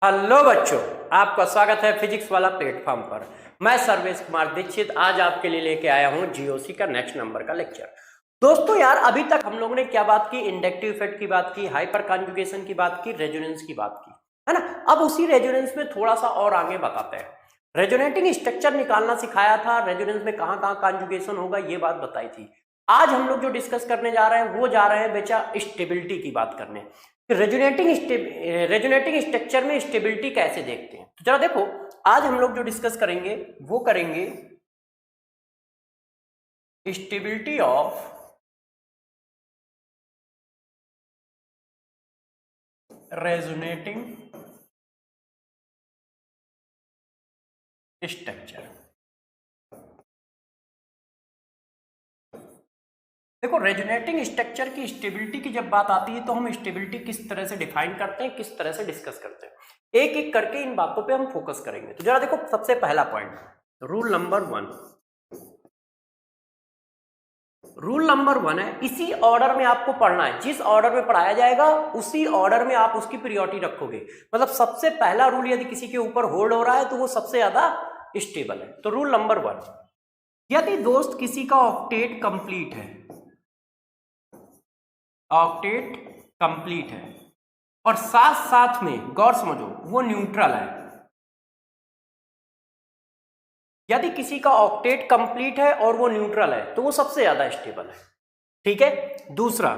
Hello बच्चों, आपका स्वागत है फिजिक्स वाला प्लेटफॉर्म पर। मैं सर्वेश कुमार दीक्षित आज आपके लिए लेके आया हूं जीओसी का नेक्स्ट नंबर का लेक्चर। दोस्तों यार, अभी तक हम लोगों ने क्या बात की? इंडक्टिव इफेक्ट की बात की, हाइपर कॉन्जुगेशन की बात की, रेजोनेंस की बात की, है ना। अब उसी रेजोनेंस में थोड़ा सा और आगे बताते हैं। रेजोनेटिंग स्ट्रक्चर निकालना सिखाया था, रेजोनेंस में कहाँ कहाँ कॉन्जुगेशन होगा ये बात बताई थी। आज हम लोग जो डिस्कस करने जा रहे हैं वो जा रहे हैं बेचा स्टेबिलिटी की बात करने। रेजोनेटिंग स्ट्रक्चर में स्टेबिलिटी कैसे देखते हैं, तो जरा देखो। आज हम लोग जो डिस्कस करेंगे वो करेंगे स्टेबिलिटी ऑफ रेजोनेटिंग स्ट्रक्चर। देखो, रेजोनेटिंग स्ट्रक्चर की स्टेबिलिटी की जब बात आती है तो हम स्टेबिलिटी किस तरह से डिफाइन करते हैं, किस तरह से डिस्कस करते हैं, एक एक करके इन बातों पे हम फोकस करेंगे। तो जरा देखो, सबसे पहला पॉइंट, रूल नंबर वन है, इसी ऑर्डर में आपको पढ़ना है। जिस ऑर्डर में पढ़ाया जाएगा उसी ऑर्डर में आप उसकी प्रायोरिटी रखोगे। मतलब सबसे पहला रूल, यदि किसी के ऊपर होल्ड हो रहा है तो वो सबसे ज्यादा स्टेबल है। तो रूल नंबर 1, यदि दोस्त किसी का ऑक्टेट कंप्लीट है, ऑक्टेट कंप्लीट है और साथ साथ में गौर समझो वो न्यूट्रल है। यदि किसी का ऑक्टेट कंप्लीट है और वो न्यूट्रल है तो वो सबसे ज्यादा स्टेबल है। ठीक है, दूसरा,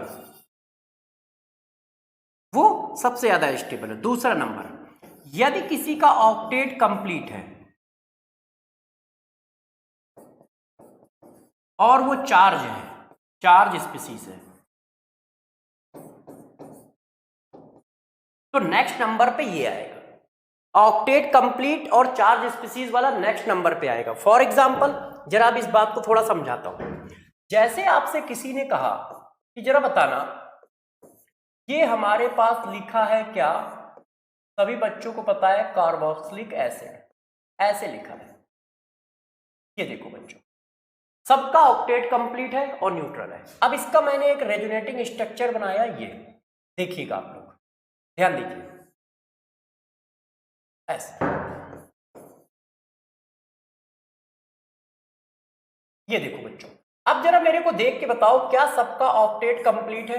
वो सबसे ज्यादा स्टेबल है। दूसरा नंबर, यदि किसी का ऑक्टेट कंप्लीट है और वो चार्ज है, चार्ज स्पीसीज है, तो नेक्स्ट नंबर पे ये आएगा। ऑक्टेट कंप्लीट और चार्ज स्पीसीज वाला नेक्स्ट नंबर पे आएगा। फॉर एग्जांपल, जरा अब इस बात को थोड़ा समझाता हूं। जैसे आपसे किसी ने कहा कि जरा बताना, ये हमारे पास लिखा है क्या? सभी बच्चों को पता है कार्बोक्सिलिक एसिड, ऐसे लिखा है। ये देखो बच्चों, सबका ऑक्टेट कंप्लीट है और न्यूट्रल है। अब इसका मैंने एक रेजोनेटिंग स्ट्रक्चर बनाया, ये देखिएगा आप लोग, ध्यान दीजिए, ऐसे। ये देखो बच्चों, अब जरा मेरे को देख के बताओ, क्या सबका ऑक्टेट कंप्लीट है?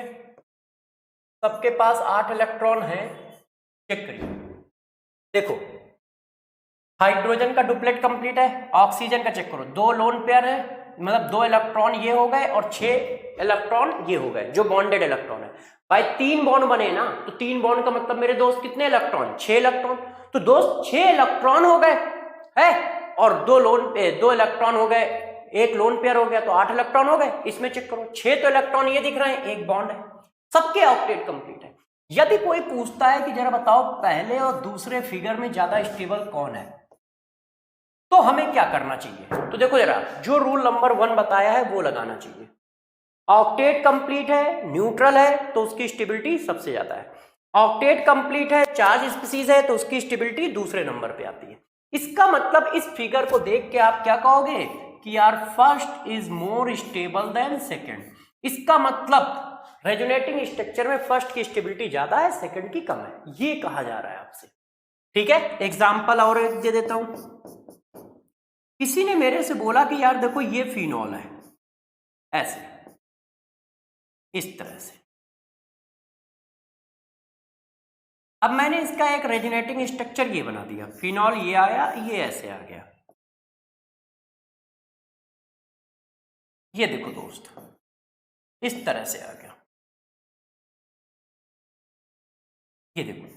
सबके पास 8 इलेक्ट्रॉन है? चेक करिए, देखो, हाइड्रोजन का डुप्लेट कंप्लीट है, ऑक्सीजन का चेक करो, 2 लोन पेयर है, मतलब 2 इलेक्ट्रॉन ये हो गए और 6 इलेक्ट्रॉन ये हो गए जो बॉन्डेड इलेक्ट्रॉन है। भाई 3 बॉन्ड बने ना, तो 3 बॉन्ड का मतलब मेरे दोस्त कितने इलेक्ट्रॉन? 6 इलेक्ट्रॉन। तो दोस्त 6 इलेक्ट्रॉन हो गए है, और 2 इलेक्ट्रॉन हो गए, एक लोन पेयर हो गया, तो 8 इलेक्ट्रॉन हो गए। इसमें चेक करो, 6 तो इलेक्ट्रॉन ये दिख रहे हैं, एक बॉन्ड है, सबके ऑक्टेट कंप्लीट है। यदि कोई पूछता है कि जरा बताओ पहले और दूसरे फिगर में ज्यादा स्टेबल कौन है, तो हमें क्या करना चाहिए? तो देखो जरा, जो रूल नंबर 1 बताया है वो लगाना चाहिए। ऑक्टेट कंप्लीट है, न्यूट्रल है, तो उसकी स्टेबिलिटी सबसे ज्यादा है। ऑक्टेट कंप्लीट है, चार्ज स्पीसीज है, तो उसकी स्टेबिलिटी दूसरे नंबर पे आती है। इसका मतलब इस फिगर को देख के आप क्या कहोगे कि यार first is more stable then second. इसका मतलब रेजोनेटिंग स्ट्रक्चर में फर्स्ट की स्टेबिलिटी ज्यादा है, सेकंड की कम है, ये कहा जा रहा है आपसे। ठीक है, एग्जांपल और एक दे देता हूं। किसी ने मेरे से बोला कि यार देखो ये फिनॉल है, ऐसे, इस तरह से। अब मैंने इसका एक रेजोनेटिंग स्ट्रक्चर ये बना दिया, फिनॉल ये आया, ये ऐसे आ गया। ये देखो दोस्त, इस तरह से आ गया। ये देखो,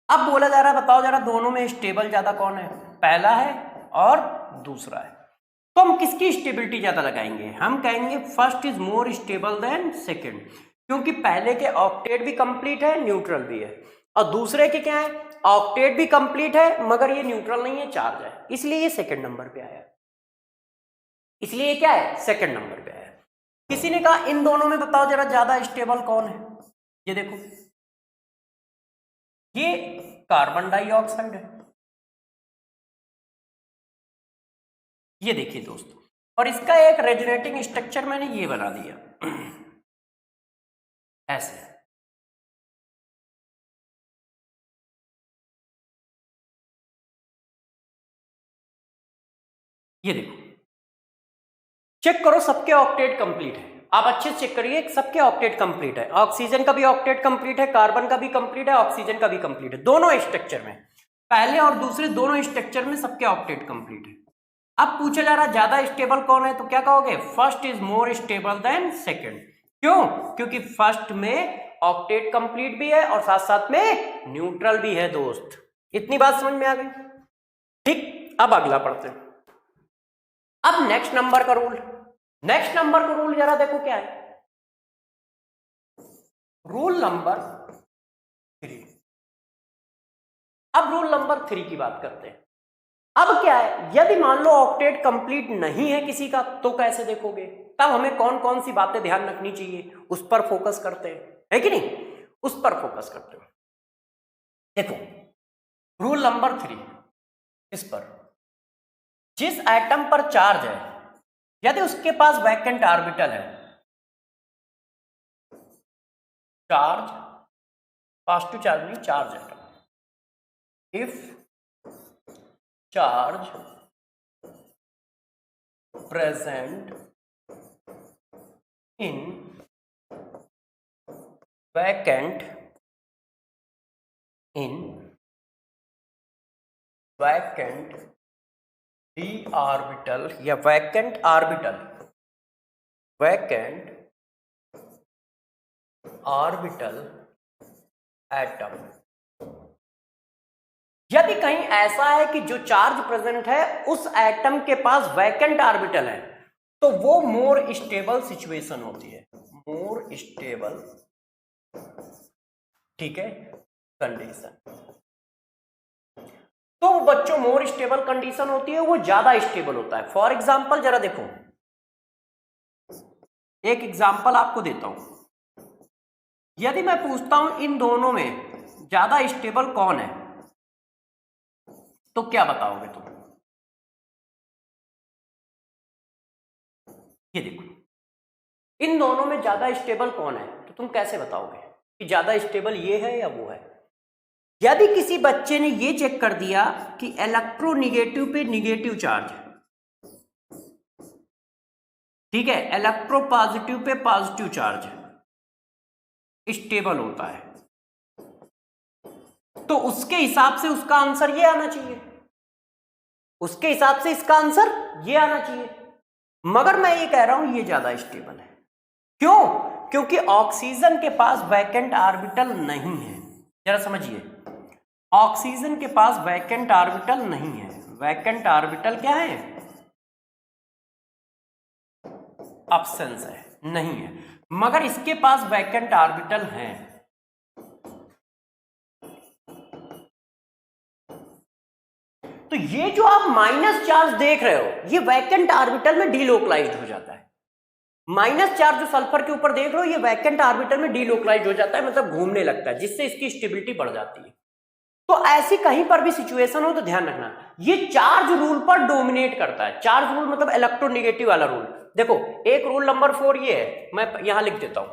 अब बोला जा रहा है बताओ जरा दोनों में स्टेबल ज्यादा कौन है? पहला है और दूसरा है। तो हम किसकी स्टेबिलिटी ज्यादा लगाएंगे? हम कहेंगे first is more stable then second, क्योंकि पहले के ऑक्टेट भी कंप्लीट है, न्यूट्रल भी है, और दूसरे के क्या है? ऑक्टेट भी कंप्लीट है मगर ये न्यूट्रल नहीं है, चार्ज है, इसलिए ये सेकंड नंबर पे आया। इसलिए क्या है? सेकंड नंबर पे आया। किसी ने कहा इन दोनों में बताओ जरा ज्यादा स्टेबल कौन है? ये देखो, ये कार्बन डाइऑक्साइड है, ये देखिए दोस्तों, और इसका एक रेजोनेटिंग स्ट्रक्चर मैंने ये बना दिया ऐसे। ये देखो, चेक करो सबके ऑक्टेट कंप्लीट है। आप अच्छे से चेक करिए, सबके ऑक्टेट कंप्लीट है। ऑक्सीजन का भी ऑक्टेट कंप्लीट है, कार्बन का भी कंप्लीट है, ऑक्सीजन का भी कंप्लीट है। दोनों स्ट्रक्चर में, पहले और दूसरे दोनों स्ट्रक्चर में सबके ऑक्टेट कंप्लीट है। अब पूछा जा रहा ज्यादा स्टेबल कौन है, तो क्या कहोगे, first is more stable then second. क्यों? क्योंकि फर्स्ट में ऑक्टेट कंप्लीट भी है और साथ साथ में न्यूट्रल भी है दोस्त। इतनी बात समझ में आ गई? ठीक, अब अगला पढ़ते हैं। अब नेक्स्ट नंबर का रूल, नेक्स्ट नंबर का रूल जरा देखो क्या है। Rule number 3। अब रूल नंबर 3 की बात करते हैं। अब क्या है, यदि मान लो ऑक्टेट कंप्लीट नहीं है किसी का, तो कैसे देखोगे? तब हमें कौन कौन सी बातें ध्यान रखनी चाहिए, उस पर फोकस करते हैं, है कि नहीं? उस पर फोकस करते हैं। देखो रूल नंबर 3, इस पर, जिस एटम पर चार्ज है यदि उसके पास वैकेंट ऑर्बिटल है, चार्ज, पॉजिटिव चार्ज नहीं, charge atom, if charge present in vacant d orbital या vacant orbital atom, यदि कहीं ऐसा है कि जो चार्ज प्रेजेंट है उस एटम के पास वैकेंट ऑर्बिटल है, तो वो मोर स्टेबल सिचुएशन होती है, मोर स्टेबल, ठीक है, कंडीशन। तो बच्चों मोर स्टेबल कंडीशन होती है, वो ज्यादा स्टेबल होता है। फॉर एग्जांपल जरा देखो, एक एग्जांपल आपको देता हूं। यदि मैं पूछता हूं इन दोनों में ज्यादा स्टेबल कौन है, तो क्या बताओगे तुम? ये देखो, इन दोनों में ज्यादा स्टेबल कौन है, तो तुम कैसे बताओगे कि ज्यादा स्टेबल ये है या वो है? यदि किसी बच्चे ने ये चेक कर दिया कि इलेक्ट्रोनिगेटिव पे निगेटिव चार्ज, ठीक है, electro positive pay positive charge stable होता है, तो उसके हिसाब से उसका आंसर ये आना चाहिए, उसके हिसाब से इसका आंसर ये आना चाहिए। मगर मैं ये कह रहा हूं ये ज्यादा स्टेबल है। क्यों? क्योंकि ऑक्सीजन के पास वैकेंट ऑर्बिटल नहीं है। जरा समझिए, ऑक्सीजन के पास वैकेंट ऑर्बिटल नहीं है। वैकेंट ऑर्बिटल क्या है? एब्सेंस है, नहीं है। मगर इसके पास वैकेंट ऑर्बिटल है। तो ये जो आप माइनस चार्ज देख रहे हो, ये वैकेंट ऑर्बिटल में डीलोकलाइज्ड हो जाता है। माइनस चार्ज जो सल्फर के ऊपर देख रहे हो, ये वैकेंट ऑर्बिटल में डीलोकलाइज्ड हो जाता है, मतलब घूमने लगता है, जिससे इसकी स्टेबिलिटी बढ़ जाती है। तो ऐसी कहीं पर भी सिचुएशन हो तो ध्यान रखना, ये चार्ज रूल पर डोमिनेट करता है। चार्ज रूल मतलब इलेक्ट्रोनिगेटिव वाला रूल। देखो, एक रूल नंबर 4 ये है, मैं यहां लिख देता हूं,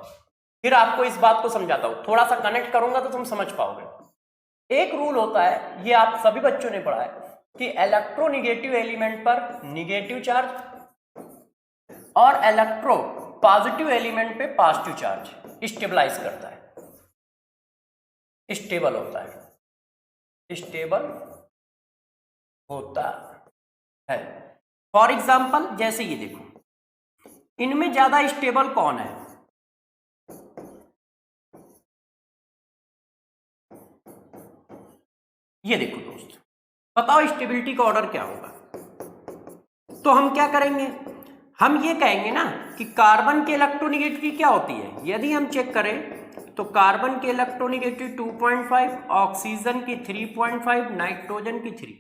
फिर आपको इस बात को समझाता हूं। थोड़ा सा कनेक्ट करूंगा तो तुम समझ पाओगे। एक रूल होता है, ये आप सभी बच्चों ने पढ़ा है, कि इलेक्ट्रोनिगेटिव एलिमेंट पर निगेटिव चार्ज और इलेक्ट्रो पॉजिटिव एलिमेंट पे पॉजिटिव चार्ज स्टेबलाइज करता है, स्टेबल होता है, स्टेबल होता है। फॉर एग्जाम्पल जैसे ये देखो, इनमें ज्यादा स्टेबल कौन है? ये देखो दोस्त, बताओ स्टेबिलिटी का ऑर्डर क्या होगा? तो हम क्या करेंगे, हम ये कहेंगे ना कि कार्बन के इलेक्ट्रोनिगेटिविटी क्या होती है। यदि हम चेक करें तो कार्बन के इलेक्ट्रोनिगेटिविटी 2.5, ऑक्सीजन की 3.5, नाइट्रोजन की 3।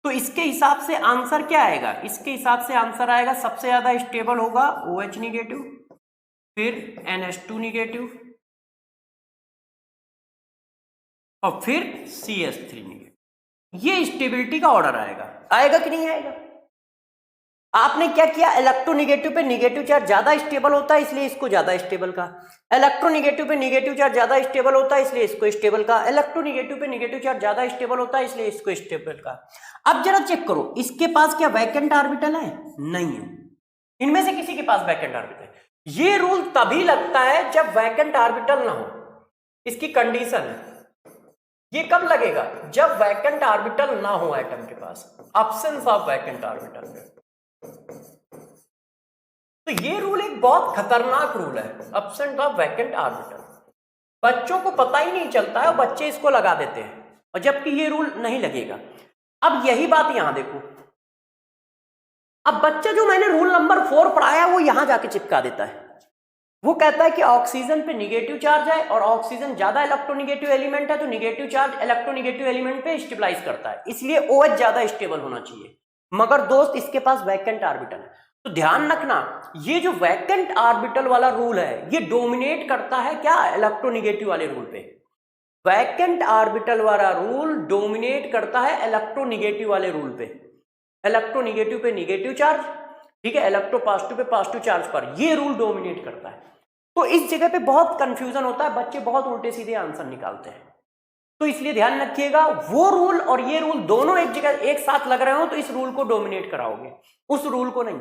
तो इसके हिसाब से आंसर क्या आएगा? इसके हिसाब से आंसर आएगा, सबसे ज्यादा स्टेबल होगा OH निगेटिव, फिर NH2 निगेटिव और फिर CH3 निगेटिव। ये स्टेबिलिटी का ऑर्डर आएगा। आएगा कि नहीं आएगा? आपने क्या किया, इलेक्ट्रोनिगेटिव पे निगेटिव चार्ज ज्यादा स्टेबल होता है इसलिए इसको ज्यादा स्टेबल कहा। इलेक्ट्रोनिगेटिव पे निगेटिव चार्ज ज्यादा स्टेबल होता है इसलिए इसको स्टेबल कहा। इलेक्ट्रोनिगेटिव पे निगेटिव चार्ज ज्यादा स्टेबल होता है इसलिए इसको स्टेबल कहा। अब जरा चेक करो, इसके पास क्या वैकेंट ऑर्बिटल है? नहीं है। इनमें से किसी के पास वैकेंट ऑर्बिटल है। ये रूल तभी लगता है जब वैकेंट ऑर्बिटल ना हो, इसकी कंडीशन है। ये कब लगेगा? जब वैकेंट ऑर्बिटल ना हो एटम के पास, एब्सेंस ऑफ वैकेंट ऑर्बिटल। तो ये रूल एक बहुत खतरनाक रूल है, एब्सेंस ऑफ वैकेंट ऑर्बिटल। बच्चों को पता ही नहीं चलता है, बच्चे इसको लगा देते हैं, और जबकि ये रूल नहीं लगेगा। अब यही बात यहां देखो, अब बच्चा जो मैंने रूल नंबर 4 पढ़ाया वो यहां जाके चिपका देता है। वो कहता है कि ऑक्सीजन पे निगेटिव चार्ज है और ऑक्सीजन ज्यादा इलेक्ट्रोनिगेटिव एलिमेंट है, तो निगेटिव चार्ज इलेक्ट्रोनिगेटिव एलिमेंट पे स्टेबलाइज करता है, इसलिए OH ज्यादा स्टेबल होना चाहिए। मगर दोस्त इसके पास वैकेंट ऑर्बिटल है। तो ध्यान रखना, ये जो वैकेंट ऑर्बिटल वाला रूल है ये डोमिनेट करता है क्या? इलेक्ट्रोनिगेटिव वाले रूल पे। वैकेंट ऑर्बिटल वाला रूल डोमिनेट करता है इलेक्ट्रोनिगेटिव वाले रूल पे। इलेक्ट्रोनिगेटिव पे निगेटिव चार्ज, ठीक है, इलेक्ट्रोपॉजिटिव पे पॉजिटिव चार्ज पर ये रूल डोमिनेट करता है। तो इस जगह पे बहुत कंफ्यूजन होता है, बच्चे बहुत उल्टे सीधे आंसर निकालते हैं। तो इसलिए ध्यान रखिएगा, वो रूल और ये रूल दोनों एक जगह एक साथ लग रहे हो तो इस रूल को डोमिनेट कराओगे, उस रूल को नहीं।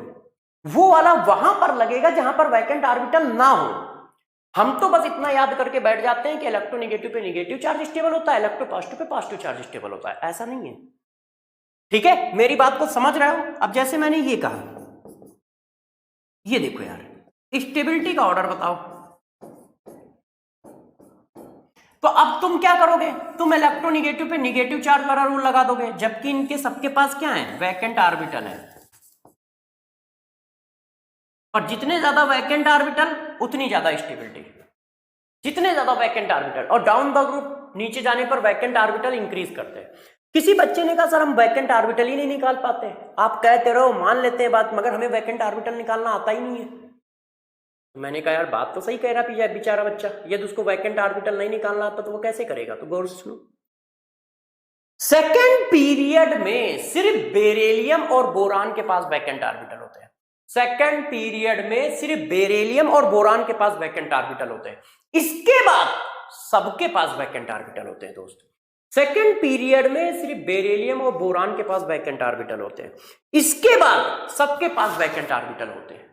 वो वाला वहां पर लगेगा जहां पर वैकेंट ऑर्बिटल ना हो। हम तो बस इतना याद करके बैठ जाते हैं कि इलेक्ट्रोनिगेटिव पे निगेटिव चार्ज स्टेबल होता है, इलेक्ट्रोपॉजिटिव पे पॉजिटिव चार्ज स्टेबल होता है। ऐसा नहीं है, ठीक है? मेरी बात को समझ रहे हो? अब जैसे मैंने ये कहा, ये देखो यार, स्टेबिलिटी का ऑर्डर बताओ। तो अब तुम क्या करोगे? तुम इलेक्ट्रोनिगेटिव पे निगेटिव चार्ज वाला रूल लगा दोगे, जबकि इनके सबके पास क्या है? वैकेंट ऑर्बिटल है। और जितने ज्यादा वैकेंट ऑर्बिटल उतनी ज्यादा स्टेबिलिटी। जितने ज्यादा वैकेंट ऑर्बिटल, और डाउन द ग्रुप नीचे जाने पर वैकेंट ऑर्बिटल इंक्रीज करते हैं। किसी बच्चे ने कहा सर हम वैकेंट ऑर्बिटल ही नहीं निकाल पाते। आप कहते रहो, मान लेते हैं बात, मगर हमें वैकेंट ऑर्बिटल निकालना आता ही नहीं है। मैंने कहा यार बात तो सही कह रहा बेचारा बच्चा, यदि उसको वैकेंट ऑर्बिटल नहीं निकालना आता तो वो कैसे करेगा? तो गौर से सुनो, सेकेंड पीरियड में सिर्फ बेरिलियम और बोरान के पास वैकेंट ऑर्बिटल होते हैं। सेकेंड पीरियड में सिर्फ बेरिलियम और बोरान के पास वैकेंट ऑर्बिटल होते हैं। इसके बाद सबके पास वैकेंट ऑर्बिटल होते हैं दोस्त। सेकेंड पीरियड में सिर्फ बेरिलियम और बोरान के पास वैकेंट ऑर्बिटल होते हैं, इसके बाद सबके पास वैकेंट ऑर्बिटल होते हैं।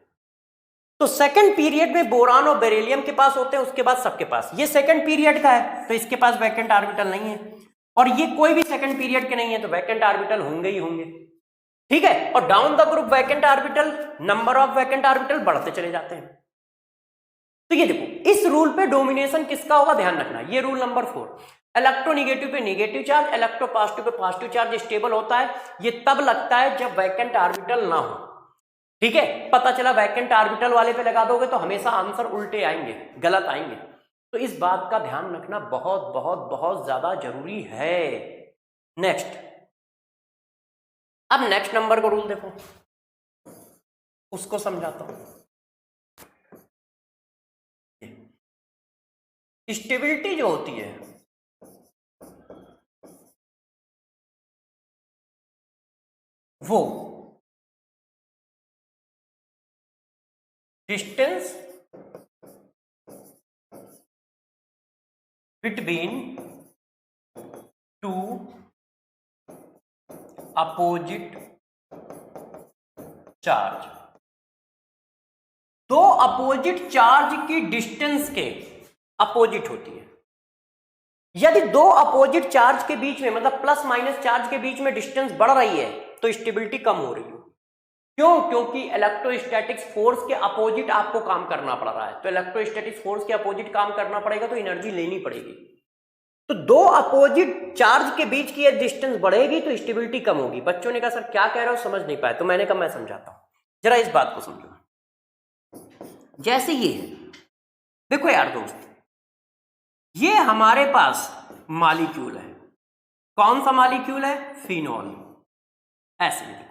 तो सेकंड पीरियड में बोरान और बेरिलियम के पास होते हैं, उसके बाद सबके पास। ये सेकंड पीरियड का है तो इसके पास वैकेंट ऑर्बिटल नहीं है, और ये कोई भी सेकंड पीरियड के नहीं है तो वैकेंट ऑर्बिटल होंगे ही होंगे, ठीक है? और down the group vacant orbital, number of vacant orbital बढ़ते चले जाते हैं। तो ये देखो, इस रूल पे डोमिनेशन किसका होगा? ध्यान रखना, ये रूल नंबर 4। इलेक्ट्रोनिगेटिव पे निगेटिव चार्ज, इलेक्ट्रोपॉजिटिव पे पॉजिटिव चार्ज स्टेबल होता है। ये तब लगता है जब वैकेंट ऑर्बिटल ना हो, ठीक है? पता चला वैकेंट ऑर्बिटल वाले पे लगा दोगे तो हमेशा आंसर उल्टे आएंगे, गलत आएंगे। तो इस बात का ध्यान रखना बहुत बहुत बहुत ज्यादा जरूरी है। नेक्स्ट, अब नेक्स्ट नंबर का रूल देखो, उसको समझाता हूं। स्टेबिलिटी जो होती है वो distance between two opposite charge, दो अपोजिट चार्ज की डिस्टेंस के अपोजिट होती है। यदि दो अपोजिट चार्ज के बीच में, मतलब प्लस माइनस चार्ज के बीच में डिस्टेंस बढ़ रही है तो स्टेबिलिटी कम हो रही है। क्यों? क्योंकि इलेक्ट्रोस्टैटिक्स फोर्स के अपोजिट आपको काम करना पड़ रहा है। तो इलेक्ट्रोस्टैटिक्स फोर्स के अपोजिट काम करना पड़ेगा तो एनर्जी लेनी पड़ेगी। तो दो अपोजिट चार्ज के बीच की डिस्टेंस बढ़ेगी तो स्टेबिलिटी कम होगी। बच्चों ने कहा सर क्या कह रहे हो, समझ नहीं पाए। तो मैंने कहा मैं समझाता हूं, जरा इस बात को समझो। जैसे ये देखो यार दोस्त, ये हमारे पास मॉलिक्यूल है। कौन सा मॉलिक्यूल है? फिनॉल। ऐसे देखो,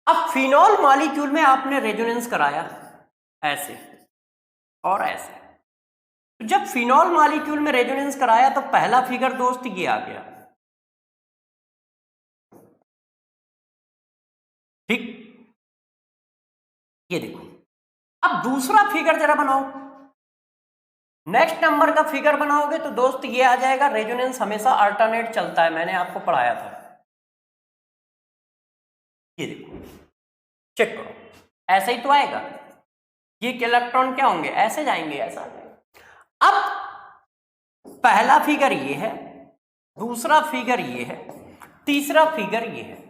अब फिनॉल मॉलिक्यूल में आपने रेजोनेंस कराया ऐसे और ऐसे। तो जब फिनॉल मॉलिक्यूल में रेजोनेंस कराया तो पहला फिगर दोस्त ये आ गया, ठीक? ये देखो, अब दूसरा फिगर जरा बनाओ। नेक्स्ट नंबर का फिगर बनाओगे तो दोस्त ये आ जाएगा। रेजोनेंस हमेशा अल्टरनेट चलता है, मैंने आपको पढ़ाया था। ये देखो, चेक करो, ऐसा ही तो आएगा। ये इलेक्ट्रॉन क्या होंगे, ऐसे जाएंगे, ऐसा जाएंगे। अब पहला फिगर ये है, दूसरा फिगर ये है, तीसरा फिगर ये है।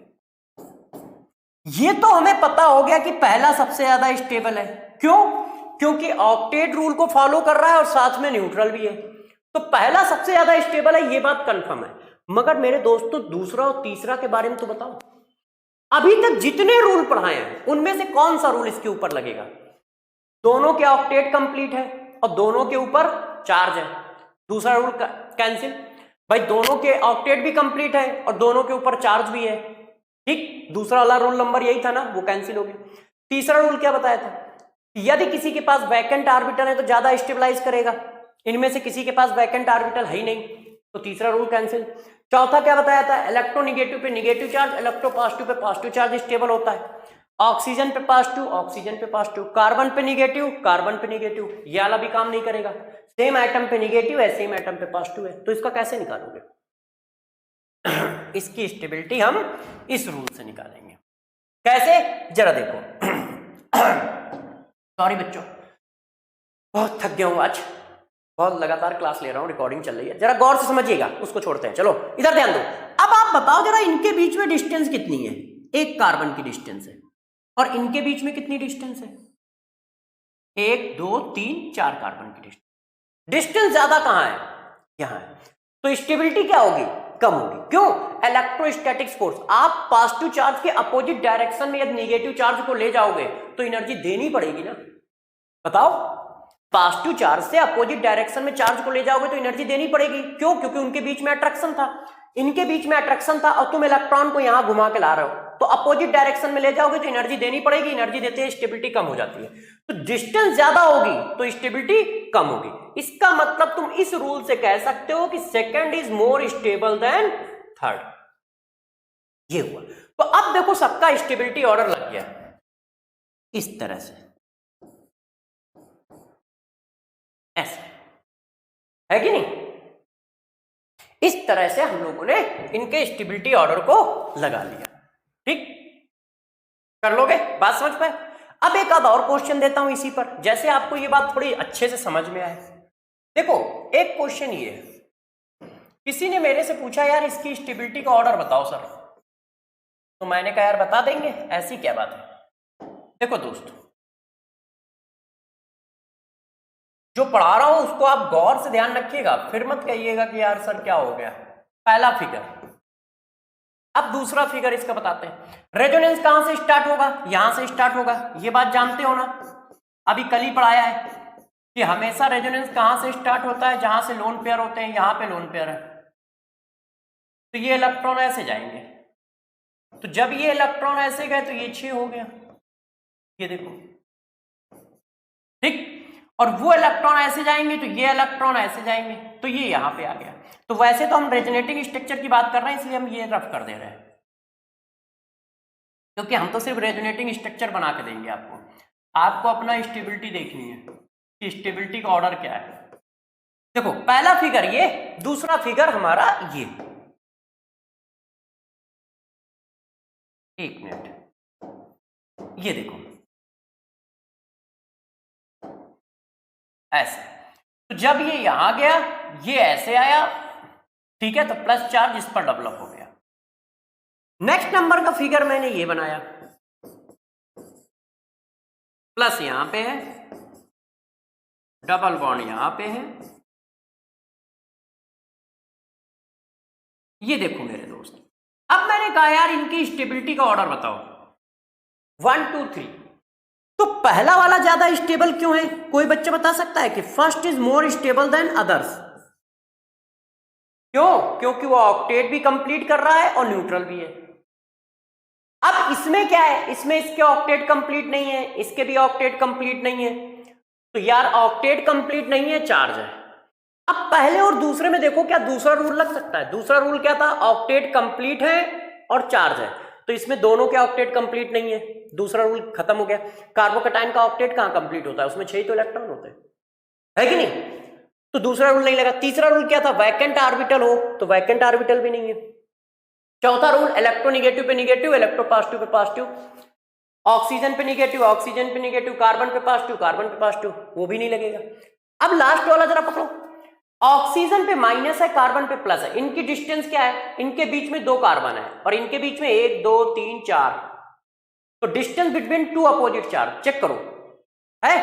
ये तो हमें पता हो गया कि पहला सबसे ज्यादा स्टेबल है। क्यों? क्योंकि ऑक्टेट रूल को फॉलो कर रहा है और साथ में न्यूट्रल भी है, तो पहला सबसे ज्यादा स्टेबल है, ये बात कंफर्म है। मगर मेरे दोस्तों दूसरा और तीसरा के बारे में तो बताओ। अभी तक जितने रूल पढ़ाए हैं उनमें से कौन सा रूल इसके ऊपर लगेगा? दोनों के ऑक्टेट कंप्लीट है और दोनों के ऊपर चार्ज है, दूसरा रूल कैंसिल। भाई दोनों के ऑक्टेट भी कंप्लीट है और दोनों के ऊपर चार्ज भी है, ठीक, दूसरा वाला रूल नंबर यही था ना, वो कैंसिल हो गया। तीसरा रूल क्या बताया था? यदि किसी के पास वैकेंट ऑर्बिटल है तो ज्यादा स्टेबलाइज करेगा, इनमें से किसी के पास वैकेंट ऑर्बिटल है ही नहीं, तो तीसरा रूल कैंसिल। चौथा क्या बताया था? इलेक्ट्रोनिगेटिव पे निगेटिव चार्ज, इलेक्ट्रोपॉजिटिव पे पॉजिटिव चार्ज स्टेबल होता है। ऑक्सीजन पे पॉजिटिव, ऑक्सीजन पे पॉजिटिव, कार्बन पे निगेटिव, कार्बन पे निगेटिव, ये वाला भी काम नहीं करेगा। सेम एटम पे निगेटिव है, सेम एटम पे पॉजिटिव है, तो इसका कैसे निकालोगे? इसकी स्टेबिलिटी हम इस रूल से निकालेंगे। कैसे? जरा देखो। सॉरी बच्चों, बहुत थक गया हूं आज, बहुत लगातार क्लास ले रहा हूं, रिकॉर्डिंग चल रही है, जरा गौर से समझिएगा, उसको छोड़ते हैं। चलो इधर ध्यान दो। अब आप बताओ जरा, इनके बीच में डिस्टेंस कितनी है? एक कार्बन की डिस्टेंस है, और इनके बीच में कितनी डिस्टेंस है? 1 2 3 4 कार्बन की डिस्टेंस। डिस्टेंस ज्यादा कहां है? यहां है, तो स्टेबिलिटी क्या होगी? कम होगी। क्यों? इलेक्ट्रोस्टैटिक फोर्स, आप पॉजिटिव चार्ज के अपोजिट डायरेक्शन में यदि नेगेटिव चार्ज को ले जाओगे तो एनर्जी देनी पड़ेगी ना। बताओ, पॉजिटिव चार्ज से अपोजिट डायरेक्शन में चार्ज को ले जाओगे तो एनर्जी देनी पड़ेगी। क्यों? क्योंकि उनके बीच में अट्रैक्शन था, इनके बीच में अट्रैक्शन था, और तुम इलेक्ट्रॉन को यहां घुमा के ला रहे हो, तो अपोजिट डायरेक्शन में ले जाओगे तो एनर्जी देनी पड़ेगी, एनर्जी देते हैं स्टेबिलिटी कम हो जाती है। तो डिस्टेंस ज्यादा होगी तो स्टेबिलिटी कम होगी। इसका मतलब तुम इस रूल से कह सकते हो कि second is more stable then third. ये हुआ। तो अब देखो सबका स्टेबिलिटी ऑर्डर लग गया इस तरह से, ऐसे है कि नहीं? इस तरह से हम लोगों ने इनके स्टेबिलिटी ऑर्डर को लगा लिया। ठीक, कर लोगे? बात समझ पाए? अब एक आध और क्वेश्चन देता हूं इसी पर, जैसे आपको ये बात थोड़ी अच्छे से समझ में आए। देखो एक क्वेश्चन ये है, किसी ने मेरे से पूछा यार इसकी स्टेबिलिटी का ऑर्डर बताओ सर, तो मैंने कहा यार बता देंगे, ऐसी क्या बात है। देखो दोस्तों, जो पढ़ा रहा हूं उसको आप गौर से ध्यान रखिएगा, फिर मत कहिएगा कि यार सर क्या हो गया। पहला फिगर, अब दूसरा फिगर इसका बताते हैं। रेजोनेंस कहां से स्टार्ट होगा? यहां से स्टार्ट होगा, ये बात जानते हो ना, अभी कल ही पढ़ाया है कि हमेशा रेजोनेंस कहां से स्टार्ट होता है? जहां से लोन पेयर होते हैं, यहां पे लोन पेयर है, तो ये इलेक्ट्रॉन ऐसे जाएंगे, तो जब ये इलेक्ट्रॉन ऐसे गए तो ये 6 हो गया, ये देखो, ठीक। और वो इलेक्ट्रॉन ऐसे जाएंगे तो ये इलेक्ट्रॉन ऐसे जाएंगे, तो ये यहां पे आ गया। तो वैसे तो हम रेजोनेटिंग स्ट्रक्चर की बात कर रहे हैं, इसलिए हम ये रफ कर दे रहे हैं, क्योंकि हम तो सिर्फ रेजोनेटिंग स्ट्रक्चर बना के देंगे आपको। आपको अपना स्टेबिलिटी देखनी है कि स्टेबिलिटी का ऑर्डर क्या है। देखो पहला फिगर ये, दूसरा फिगर हमारा ये। एक मिनट, ये देखो ऐसे, तो जब ये यहां गया ये ऐसे आया, ठीक है, तो प्लस चार्ज इस पर डेवलप हो गया। नेक्स्ट नंबर का फिगर मैंने ये बनाया, प्लस यहां पे है, डबल बॉन्ड यहां पे है। ये देखो मेरे दोस्त, अब मैंने कहा यार इनकी स्टेबिलिटी का ऑर्डर बताओ 1 2 3, तो पहला वाला ज्यादा स्टेबल क्यों है? कोई बच्चा बता सकता है कि first is more stable than others? क्यों? क्योंकि वो ऑक्टेट भी कंप्लीट कर रहा है और न्यूट्रल भी है। अब इसमें क्या है? इसमें इसके ऑक्टेट कंप्लीट नहीं है, इसके भी ऑक्टेट कंप्लीट नहीं है, तो यार ऑक्टेट कंप्लीट नहीं है, चार्ज है। अब पहले और दूसरे में देखो क्या दूसरा रूल लग सकता है? दूसरा रूल क्या था? ऑक्टेट कंप्लीट है और चार्ज है, तो इसमें दोनों के ऑक्टेट कंप्लीट नहीं है, दूसरा रूल खत्म हो गया। कार्बोकैटायन का ऑक्टेट कहां कंप्लीट होता है? उसमें 6 तो इलेक्ट्रॉन होते हैं, है कि नहीं? तो दूसरा रूल नहीं लगा। तीसरा रूल क्या था? वैकेंट ऑर्बिटल हो, तो वैकेंट ऑर्बिटल भी नहीं है, चौथा रूल, इलेक्ट्रोनेगेटिव पे नेगेटिव, इलेक्ट्रोपॉजिटिव पे पॉजिटिव, ऑक्सीजन पे नेगेटिव, ऑक्सीजन पे नेगेटिव, कार्बन पे पॉजिटिव, कार्बन पे पॉजिटिव, वो भी नहीं लगेगा। अब लास्ट वाला जरा पकड़ो, ऑक्सीजन पे माइनस है, कार्बन पे प्लस है, इनकी डिस्टेंस क्या है, इनके बीच में 2 कार्बन है और इनके बीच में 1 2 3 4, तो distance between 2 opposite charge cheque करो, है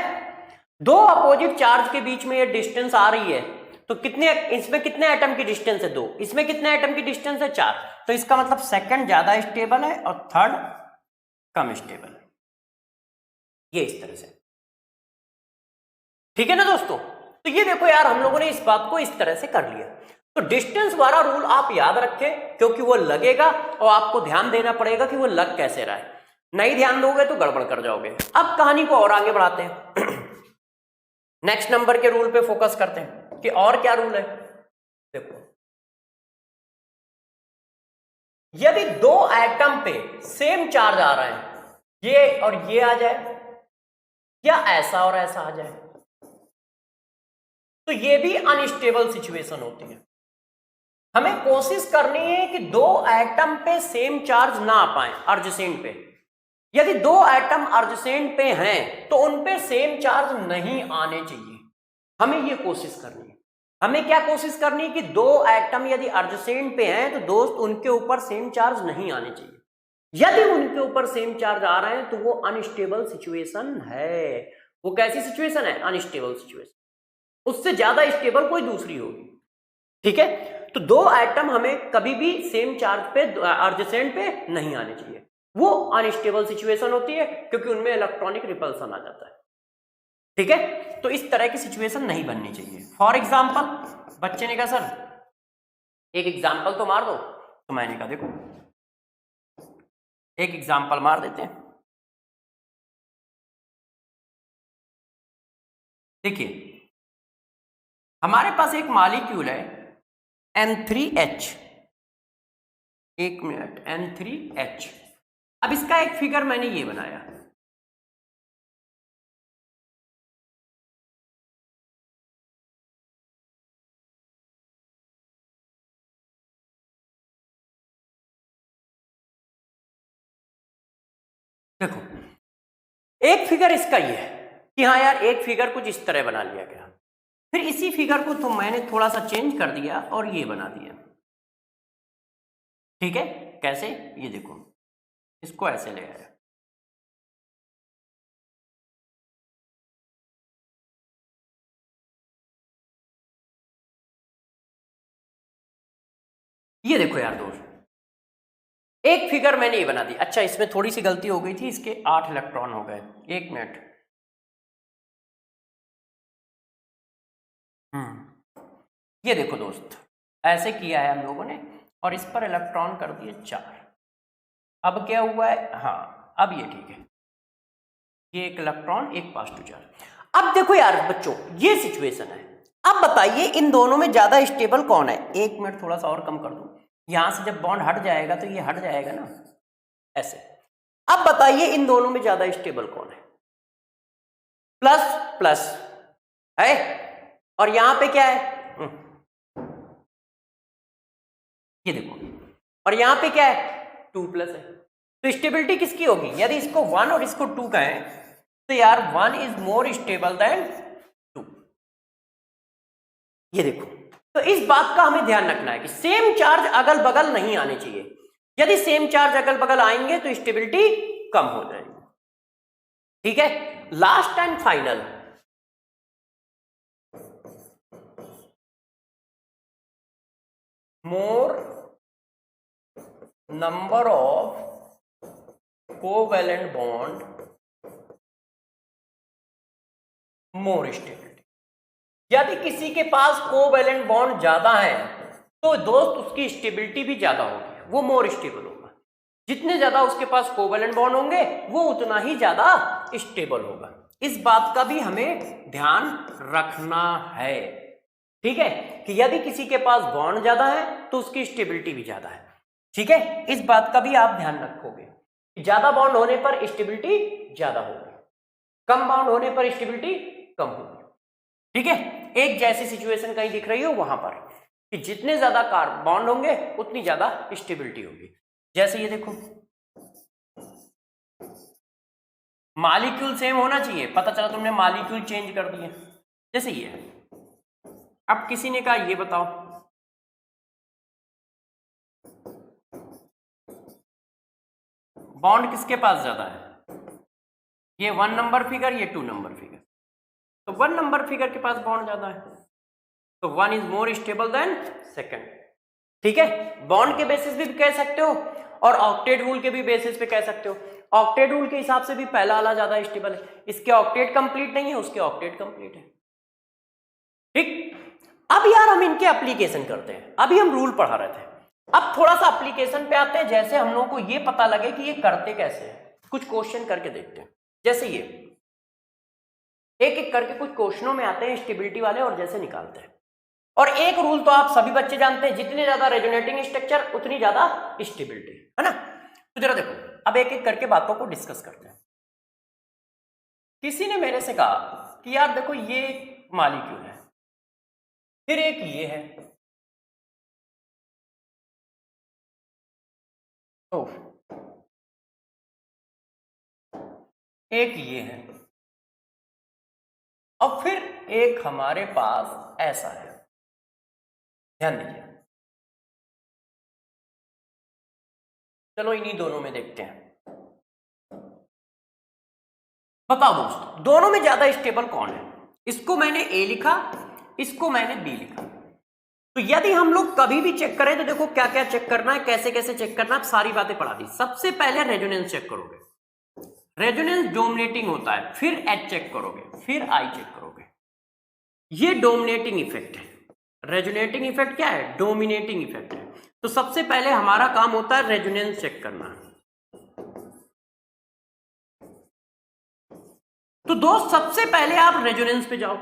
2 अपोजिट चार्ज के बीच में ये डिस्टेंस आ रही है, तो कितने, इसमें कितने एटम की डिस्टेंस है 2, इसमें कितने एटम की डिस्टेंस है 4, तो इसका मतलब सेकंड ज्यादा स्टेबल है और थर्ड कम स्टेबल है, ये इस तरह से, ठीक है ना दोस्तों। तो ये देखो यार, हम लोगों ने इस बात को इस तरह से कर लिया। तो डिस्टेंस वाला रूल आप याद रखें, क्योंकि वो लगेगा और आपको ध्यान देना पड़ेगा कि वो लग कैसे रहा है, नहीं ध्यान दोगे तो गड़बड़ कर जाओगे। अब कहानी को और आगे बढ़ाते हैं, नेक्स्ट नंबर के रूल पे फोकस करते हैं कि और क्या रूल है। देखो, यदि 2 एटम पे सेम चार्ज आ रहा है, ये और ये आ जाए या ऐसा और ऐसा आ जाए, तो ये भी अनस्टेबल सिचुएशन होती है। हमें कोशिश करनी है कि 2 एटम पे सेम चार्ज ना आ पाए अर्जेसेंट पे। यदि 2 एटम अर्जेसेंट पे हैं तो उन पे सेम चार्ज नहीं आने चाहिए, हमें ये कोशिश करनी है। हमें क्या कोशिश करनी है कि 2 एटम यदि अर्जेसेंट पे हैं तो दोस्त उनके ऊपर सेम चार्ज नहीं आने चाहिए। यदि उनके ऊपर सेम चार्ज आ रहे हैं तो वो अनस्टेबल सिचुएशन है। वो कैसी सिचुएशन है? Unstable situation. उससे ज्यादा स्टेबल कोई दूसरी होगी, ठीक है। तो 2 एटम हमें कभी भी सेम चार्ज पे अर्जेसेंट पे नहीं आने चाहिए, वो अनस्टेबल सिचुएशन होती है क्योंकि उनमें इलेक्ट्रॉनिक रिपल्सन आ जाता है, ठीक है। तो इस तरह की सिचुएशन नहीं बननी चाहिए। फॉर एग्जाम्पल, बच्चे ने कहा सर एक एग्जाम्पल तो मार दो, तो मैंने कहा देखो एक एग्जाम्पल मार देते हैं। देखिए हमारे पास एक मॉलिक्यूल है N3H, एक मिनट, N3H। अब इसका एक फिगर मैंने ये बनाया, देखो एक फिगर इसका ये है कि हाँ यार एक फिगर कुछ इस तरह बना लिया गया, फिर इसी फिगर को तो मैंने थोड़ा सा चेंज कर दिया और ये बना दिया, ठीक है। कैसे? ये देखो, इसको ऐसे ले आया, ये देखो यार दोस्त, एक फिगर मैंने ये बना दी। अच्छा इसमें थोड़ी सी गलती हो गई थी, इसके 8 इलेक्ट्रॉन हो गए, एक मिनट, ये देखो दोस्त ऐसे किया है हम लोगों ने और इस पर इलेक्ट्रॉन कर दिए 4। अब क्या हुआ है? हाँ अब ये ठीक है, ये एक इलेक्ट्रॉन एक पॉजिटिव चार्ज। अब देखो यार बच्चों ये सिचुएशन है। अब बताइए इन दोनों में ज्यादा स्टेबल कौन है? एक मिनट थोड़ा सा और कम कर दूं, यहां से जब बॉन्ड हट जाएगा तो ये हट जाएगा ना, ऐसे। अब बताइए इन दोनों में ज्यादा स्टेबल कौन है? प्लस प्लस है और यहां पे क्या है? ये देखो, और यहां पे क्या है? 2 प्लस है। तो स्टेबिलिटी किसकी होगी? यदि इसको 1 और इसको 2 कहें तो यार 1 इज मोर स्टेबल देन 2। ये देखो, तो इस बात का हमें ध्यान रखना है कि सेम चार्ज अगल बगल नहीं आने चाहिए। यदि सेम चार्ज अगल बगल आएंगे तो स्टेबिलिटी कम हो जाएगी, ठीक है। Last and final, more number of covalent bond more stability. यदि किसी के पास कोवैलेंट बॉन्ड ज्यादा है तो दोस्त उसकी स्टेबिलिटी भी ज्यादा होगी, वो मोर स्टेबल होगा। जितने ज्यादा उसके पास कोवैलेंट बॉन्ड होंगे वो उतना ही ज्यादा स्टेबल होगा। इस बात का भी हमें ध्यान रखना है, ठीक है, कि यदि किसी के पास बॉन्ड ज्यादा है तो उसकी स्टेबिलिटी भी ज्यादा है, ठीक है। इस बात का भी आप ध्यान रखोगे, ज्यादा बॉन्ड होने पर स्टेबिलिटी ज्यादा होगी, कम बॉन्ड होने पर स्टेबिलिटी कम होगी, ठीक है। एक जैसी सिचुएशन कहीं दिख रही हो वहां पर कि जितने ज्यादा कार्बन बॉन्ड होंगे उतनी ज्यादा स्टेबिलिटी होगी। जैसे ये देखो, मॉलिक्यूल सेम होना चाहिए, पता चला तुमने मॉलिक्यूल चेंज कर दिए, जैसे ये है। अब किसी ने कहा ये बताओ, बॉन्ड किसके पास ज्यादा है? ये 1 नंबर फिगर, ये 2 नंबर फिगर। तो 1 नंबर फिगर के पास बॉन्ड ज्यादा है, तो 1 is more stable then second. ठीक है, बॉन्ड के बेसिस भी कह सकते हो और ऑक्टेट रूल के भी बेसिस पे कह सकते हो। ऑक्टेट रूल के हिसाब से भी पहला वाला ज्यादा स्टेबल है, इसके ऑक्टेट कंप्लीट नहीं है, उसके ऑक्टेट कंप्लीट है। ठीक, अब यार हम इनके एप्लीकेशन करते हैं। अभी हम रूल पढ़ा रहे थे, अब थोड़ा सा एप्लीकेशन पे आते हैं, जैसे हम लोगों को ये पता लगे कि ये करते कैसे हैं। कुछ क्वेश्चन करके देखते हैं। जैसे ये एक एक करके कुछ क्वेश्चनों में आते हैं स्टेबिलिटी वाले, और जैसे निकालते हैं। और एक रूल तो आप सभी बच्चे जानते हैं, जितने ज्यादा रेजोनेटिंग स्ट्रक्चर उतनी ज्यादा स्टेबिलिटी, है ना। तो जरा देखो, अब एक एक करके बातों को डिस्कस करते हैं। किसी ने मेरे से कहा कि यार देखो ये मॉलिक्यूल है, फिर एक ये है, तो एक ये है, और फिर एक हमारे पास ऐसा है। ध्यान दीजिए, चलो इन्हीं दोनों में देखते हैं। बताओ दोस्त, दोनों में ज्यादा स्टेबल कौन है? इसको मैंने ए लिखा, इसको मैंने बी लिखा। तो यदि हम लोग कभी भी चेक करें तो देखो क्या क्या चेक करना है, कैसे कैसे चेक करना है, सारी बातें पढ़ा दी। सबसे पहले रेजोनेंस चेक करोगे, रेजोनेंस डोमिनेटिंग होता है, फिर एच चेक करोगे, फिर आई चेक करोगे। ये डोमिनेटिंग इफेक्ट है। रेजोनेटिंग इफेक्ट क्या है? डोमिनेटिंग इफेक्ट है। तो सबसे पहले हमारा काम होता है रेजोनेंस चेक करना। तो दोस्त सबसे पहले आप रेजोनेंस पे जाओ।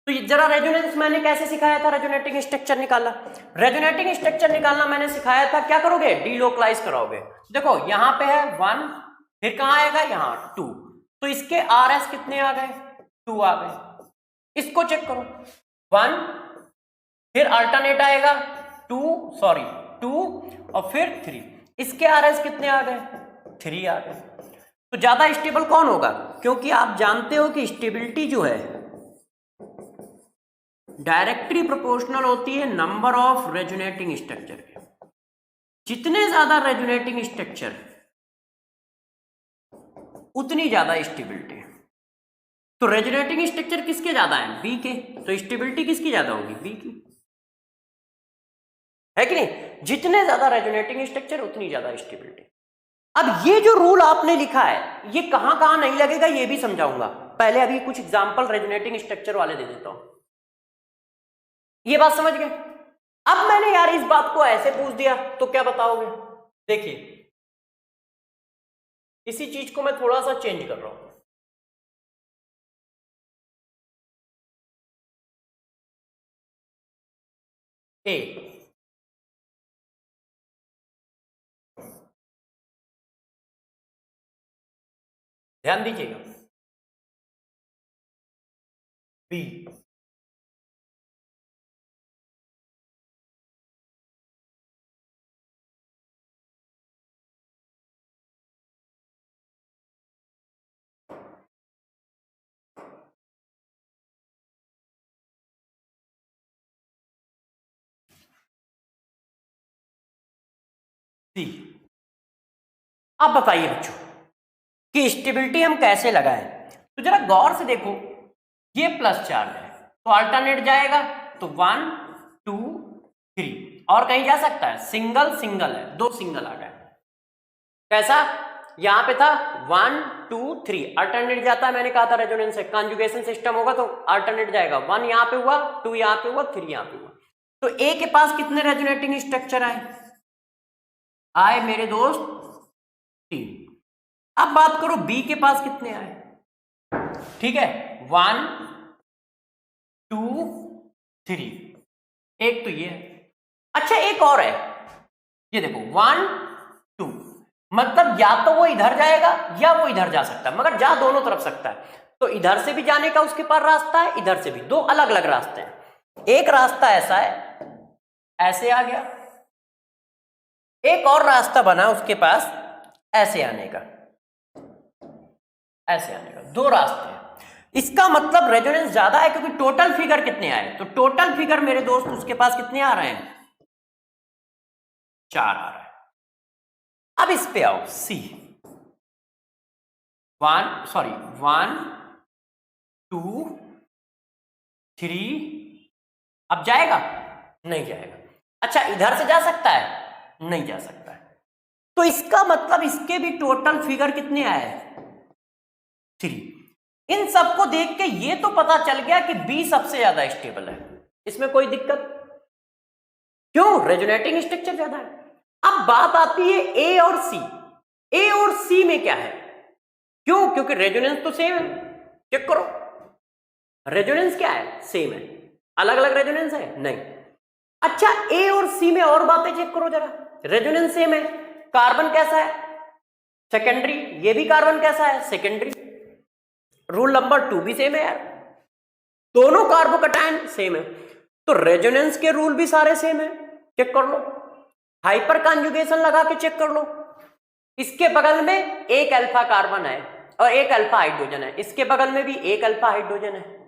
तो जरा रेजोनेंस मैंने कैसे सिखाया था? रेजोनेटिंग स्ट्रक्चर निकाला, रेजोनेटिंग स्ट्रक्चर निकालना मैंने सिखाया था। क्या करोगे? डीलोकलाइज कराओगे। देखो यहां पे है 1, फिर कहां आएगा? यहां 2, तो इसके RS कितने आ गए? 2 आ गए। इसको चेक करो, 1, फिर अल्टरनेट आएगा 2 और फिर 3, इसके RS कितने आ गए? 3 आ गए। तो ज्यादा स्टेबल कौन होगा? क्योंकि आप जानते हो कि स्टेबिलिटी जो है डायरेक्टली प्रोपोर्शनल होती है नंबर ऑफ रेजोनेटिंग स्ट्रक्चर के। जितने ज्यादा रेजोनेटिंग स्ट्रक्चर उतनी ज्यादा स्टेबिलिटी। तो रेजोनेटिंग स्ट्रक्चर किसके ज्यादा है? बी के। तो स्टेबिलिटी किसकी ज्यादा होगी? बी की, है कि नहीं? जितने ज्यादा रेजोनेटिंग स्ट्रक्चर उतनी ज्यादा स्टेबिलिटी। अब ये जो रूल आपने लिखा है ये कहां कहां नहीं लगेगा ये भी समझाऊंगा। पहले अभी कुछ एग्जांपल रेजोनेटिंग स्ट्रक्चर वाले दे देता हूं। ये बात समझ गए? अब मैंने यार इस बात को ऐसे पूछ दिया तो क्या बताओगे? देखिए इसी चीज को मैं थोड़ा सा चेंज कर रहा हूं। ए, ध्यान दीजिएगा, बी, सी। अब बताइए बच्चों कि स्टेबिलिटी हम कैसे लगाएं। तो जरा गौर से देखो, ये प्लस चार्ज है तो अल्टरनेट जाएगा, तो 1 2 3 और कहीं जा सकता है? सिंगल सिंगल है, 2 सिंगल आ गए। कैसा? यहां पे था 1 2 3, अल्टरनेट जाता है। मैंने कहा था रेजोनेंस से कॉन्जुगेशन सिस्टम होगा तो अल्टरनेट जाएगा। 1 यहां पे हुआ, 2 यहां पे हुआ, 3 यहां पे हुआ। तो ए के पास कितने रेजोनेटिंग स्ट्रक्चर आए मेरे दोस्त? 3। अब बात करो बी के पास कितने आए? ठीक है, 1 2 3, एक तो ये है। अच्छा एक और है, ये देखो 1 2, मतलब या तो वो इधर जाएगा या वो इधर जा सकता है, मगर जा दोनों तरफ सकता है। तो इधर से भी जाने का उसके पास रास्ता है, इधर से भी, दो अलग अलग रास्ते हैं। एक रास्ता ऐसा है, ऐसे आ गया, एक और रास्ता बना उसके पास ऐसे आने का, ऐसे आने का, दो रास्ते हैं। इसका मतलब रेजोनेंस ज्यादा है क्योंकि टोटल फिगर कितने आए, तो टोटल फिगर मेरे दोस्त उसके पास कितने आ रहे हैं, 4 आ रहा है। अब इस पे आओ, सी 1 2 3, अब जाएगा नहीं जाएगा। अच्छा इधर से जा सकता है, नहीं जा सकता है, तो इसका मतलब इसके भी टोटल फिगर कितने आए, 3। इन सबको देख के ये तो पता चल गया कि बी सबसे ज्यादा स्टेबल है, इसमें कोई दिक्कत, क्यों, रेजोनेटिंग स्ट्रक्चर ज्यादा है। अब बात आती है ए और सी, ए और सी में क्या है, क्यों, क्योंकि रेजोनेंस तो सेम है, चेक करो, रेजोनेंस क्या है, सेम है, अलग अलग रेजोनेंस है नहीं। अच्छा ए और सी में और बातें चेक करो जरा, रेजोनेंस सेम है, कार्बन कैसा है, सेकेंडरी, ये भी कार्बन कैसा है, सेकेंडरी, रूल नंबर 2 भी सेम है यार, दोनों कार्बोकैटायन सेम है, तो रेजोनेंस के रूल भी सारे सेम है, चेक कर लो, हाइपर कॉन्जुगेशन लगा के चेक कर लो, इसके बगल में एक अल्फा कार्बन है और एक अल्फा हाइड्रोजन है, इसके बगल में भी एक अल्फा हाइड्रोजन है,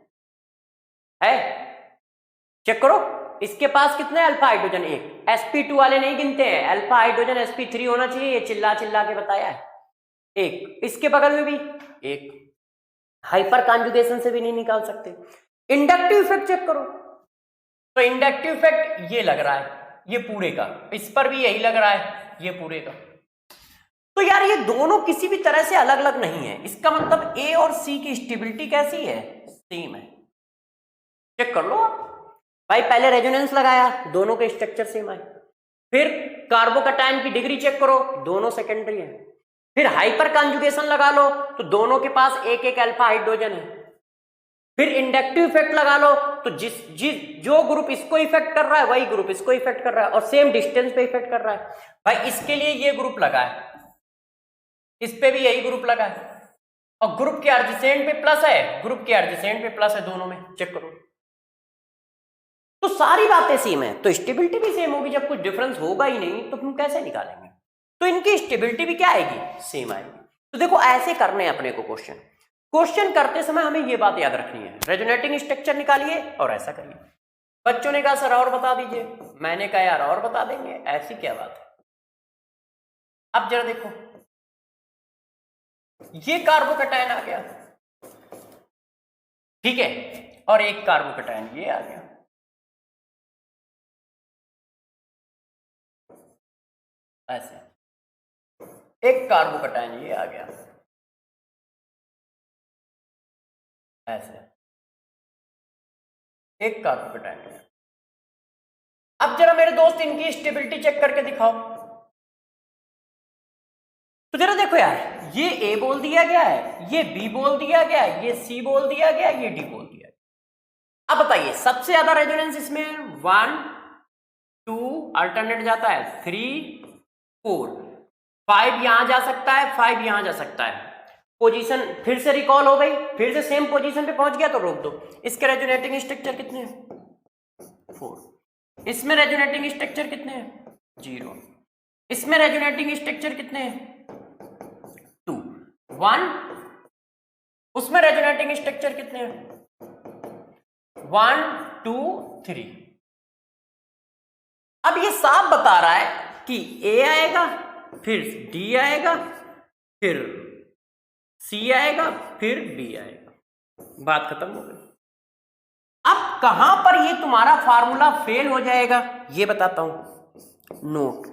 चेक करो, इसके पास कितने अल्फा हाइड्रोजन, एक, sp2 वाले नहीं गिनते हैं, अल्फा हाइड्रोजन sp3 होना चाहिए, ये चिल्ला चिल्ला के बताया है, एक, इसके बगल में भी एक, हाइपर कॉन्जुगेशन से भी नहीं निकाल सकते। इंडक्टिव इफेक्ट चेक करो, तो इंडक्टिव इफेक्ट ये लग रहा है, ये पूरे का, इस पर भी यही लग रहा है, ये पूरे का, तो यार ये दोनों किसी भी तरह से अलग अलग नहीं है, इसका मतलब ए और सी की स्टेबिलिटी कैसी है, सेम है, चेक कर लो भाई, पहले रेजोनेंस लगाया, दोनों के स्ट्रक्चर सेम आए, फिर कार्बोकैटायन की डिग्री चेक करो, दोनों सेकेंडरी है, फिर हाइपर कॉन्जुगेशन लगा लो तो दोनों के पास एक एक अल्फा हाइड्रोजन है, फिर इंडक्टिव इफेक्ट लगा लो तो जो ग्रुप इसको इफेक्ट कर रहा है वही ग्रुप इसको इफेक्ट कर रहा है और सेम डिस्टेंस पे इफेक्ट कर रहा है, भाई इसके लिए ये ग्रुप लगा है, इस पे भी यही ग्रुप लगा है, और ग्रुप के एडजेसेंट पे प्लस है, ग्रुप के एडजेसेंट पे प्लस है, दोनों में चेक करो, तो सारी बातें सेम है, तो स्टेबिलिटी भी सेम होगी, जब कुछ डिफरेंस होगा ही नहीं तो हम कैसे निकालेंगे, तो इनकी स्टेबिलिटी भी क्या आएगी, सेम आएगी। तो देखो ऐसे करने हैं अपने को क्वेश्चन करते समय हमें ये बात याद रखनी है, रेजोनेटिंग स्ट्रक्चर निकालिए और ऐसा करिए। बच्चों ने कहा सर और बता दीजिए, मैंने कहा यार और बता देंगे, ऐसी क्या बात है। अब जरा देखो, ये कार्बोकैटायन आ गया, ठीक है, और एक कार्बोकैटायन ये आ गया, ऐसे एक कार्बोकैटायन ये आ गया, ऐसे एक कार्बोकैटायन। अब जरा मेरे दोस्त इनकी स्टेबिलिटी चेक करके दिखाओ, तो जरा देखो यार, ये ए बोल दिया गया है, ये बी बोल दिया गया है, ये सी बोल दिया गया है, ये डी बोल दिया गया। अब बताइए सबसे ज्यादा रेजोनेंस इसमें है 1 2, अल्टरनेट जाता है 3 4, 5 यहां जा सकता है, 5 यहां जा सकता है, पोजीशन फिर से रिकॉल हो गई, फिर से सेम पोजीशन पे पहुंच गया तो रोक दो। इसके रेजोनेटिंग स्ट्रक्चर कितने हैं 4, इसमें रेजोनेटिंग स्ट्रक्चर कितने हैं 0, इसमें रेजोनेटिंग स्ट्रक्चर कितने हैं 2 1, उसमें रेजोनेटिंग स्ट्रक्चर कितने हैं 1 2 3। अब ये साफ बता रहा है कि ए आएगा, फिर डी आएगा, फिर सी आएगा, फिर बी आएगा, बात खत्म हो गई। अब कहां पर ये तुम्हारा फार्मूला फेल हो जाएगा ये बताता हूं, नोट,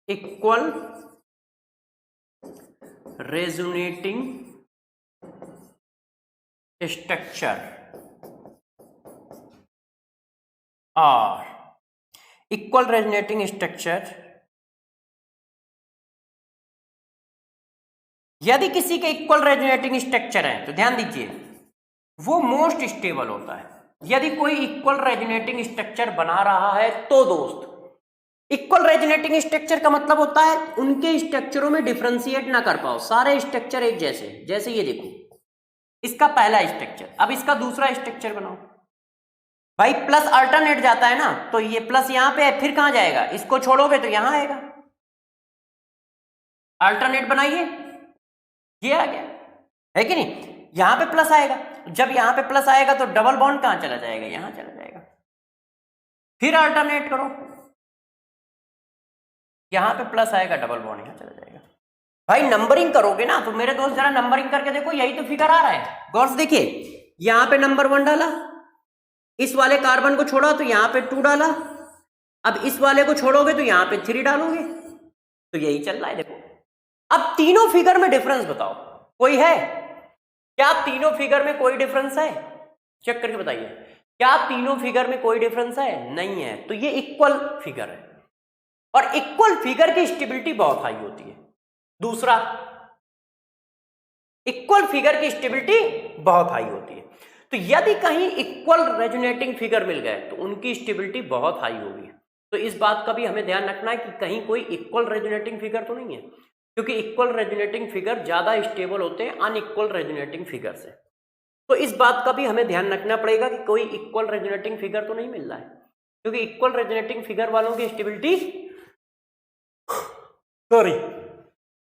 इक्वल रेजोनेटिंग स्ट्रक्चर और इक्वल रेजोनेटिंग स्ट्रक्चर यदि किसी के इक्वल रेजोनेटिंग स्ट्रक्चर है तो ध्यान दीजिए वो मोस्ट स्टेबल होता है। यदि कोई इक्वल रेजोनेटिंग स्ट्रक्चर बना रहा है तो दोस्त, इक्वल रेजोनेटिंग स्ट्रक्चर का मतलब होता है उनके स्ट्रक्चरों में डिफरेंशिएट ना कर पाओ, सारे स्ट्रक्चर एक जैसे, जैसे ये देखो इसका पहला स्ट्रक्चर, अब इसका दूसरा स्ट्रक्चर बनाओ, भाई प्लस अल्टरनेट जाता है ना, तो ये प्लस यहां पे है, फिर कहां जाएगा, इसको छोड़ोगे तो यहां आएगा, अल्टरनेट बनाइए, ये आ गया, है कि नहीं। यहां पे प्लस आएगा, जब यहां पे प्लस आएगा तो डबल बॉन्ड कहां चला जाएगा, यहां चला जाएगा, फिर अल्टरनेट करो, यहां पे प्लस आएगा, डबल बॉन्ड यहां चला जाएगा। भाई नंबरिंग करोगे ना, तो मेरे दोस्त जरा नंबरिंग करके देखो, यही तो फिगर आ रहा है, गौर से देखिए, यहां पे नंबर 1 डाला, इस वाले कार्बन को छोड़ा तो यहां पे 2 डाला, अब इस वाले को छोड़ोगे तो यहां पे 3 डालोगे, तो यही चल रहा है। देखो अब तीनों फिगर में डिफरेंस बताओ, कोई है क्या, तीनों फिगर में कोई डिफरेंस है, चेक करके बताइए, क्या तीनों फिगर में कोई डिफरेंस है, नहीं है, तो ये इक्वल फिगर है, और इक्वल फिगर की स्टेबिलिटी बहुत हाई होती है। दूसरा, इक्वल फिगर की स्टेबिलिटी बहुत हाई होती है, तो यदि कहीं इक्वल रेजोनेटिंग फिगर मिल गए तो उनकी स्टेबिलिटी बहुत हाई होगी। तो इस बात का भी हमें ध्यान रखना है कि कहीं कोई इक्वल रेजोनेटिंग फिगर तो नहीं है, क्योंकि इक्वल रेजोनेटिंग फिगर ज्यादा स्टेबल होते हैं अनइक्वल रेजोनेटिंग फिगर से। तो इस बात का भी हमें ध्यान रखना पड़ेगा कि कोई इक्वल रेजोनेटिंग फिगर तो नहीं मिल रहा है, क्योंकि इक्वल रेजोनेटिंग फिगर वालों की स्टेबिलिटी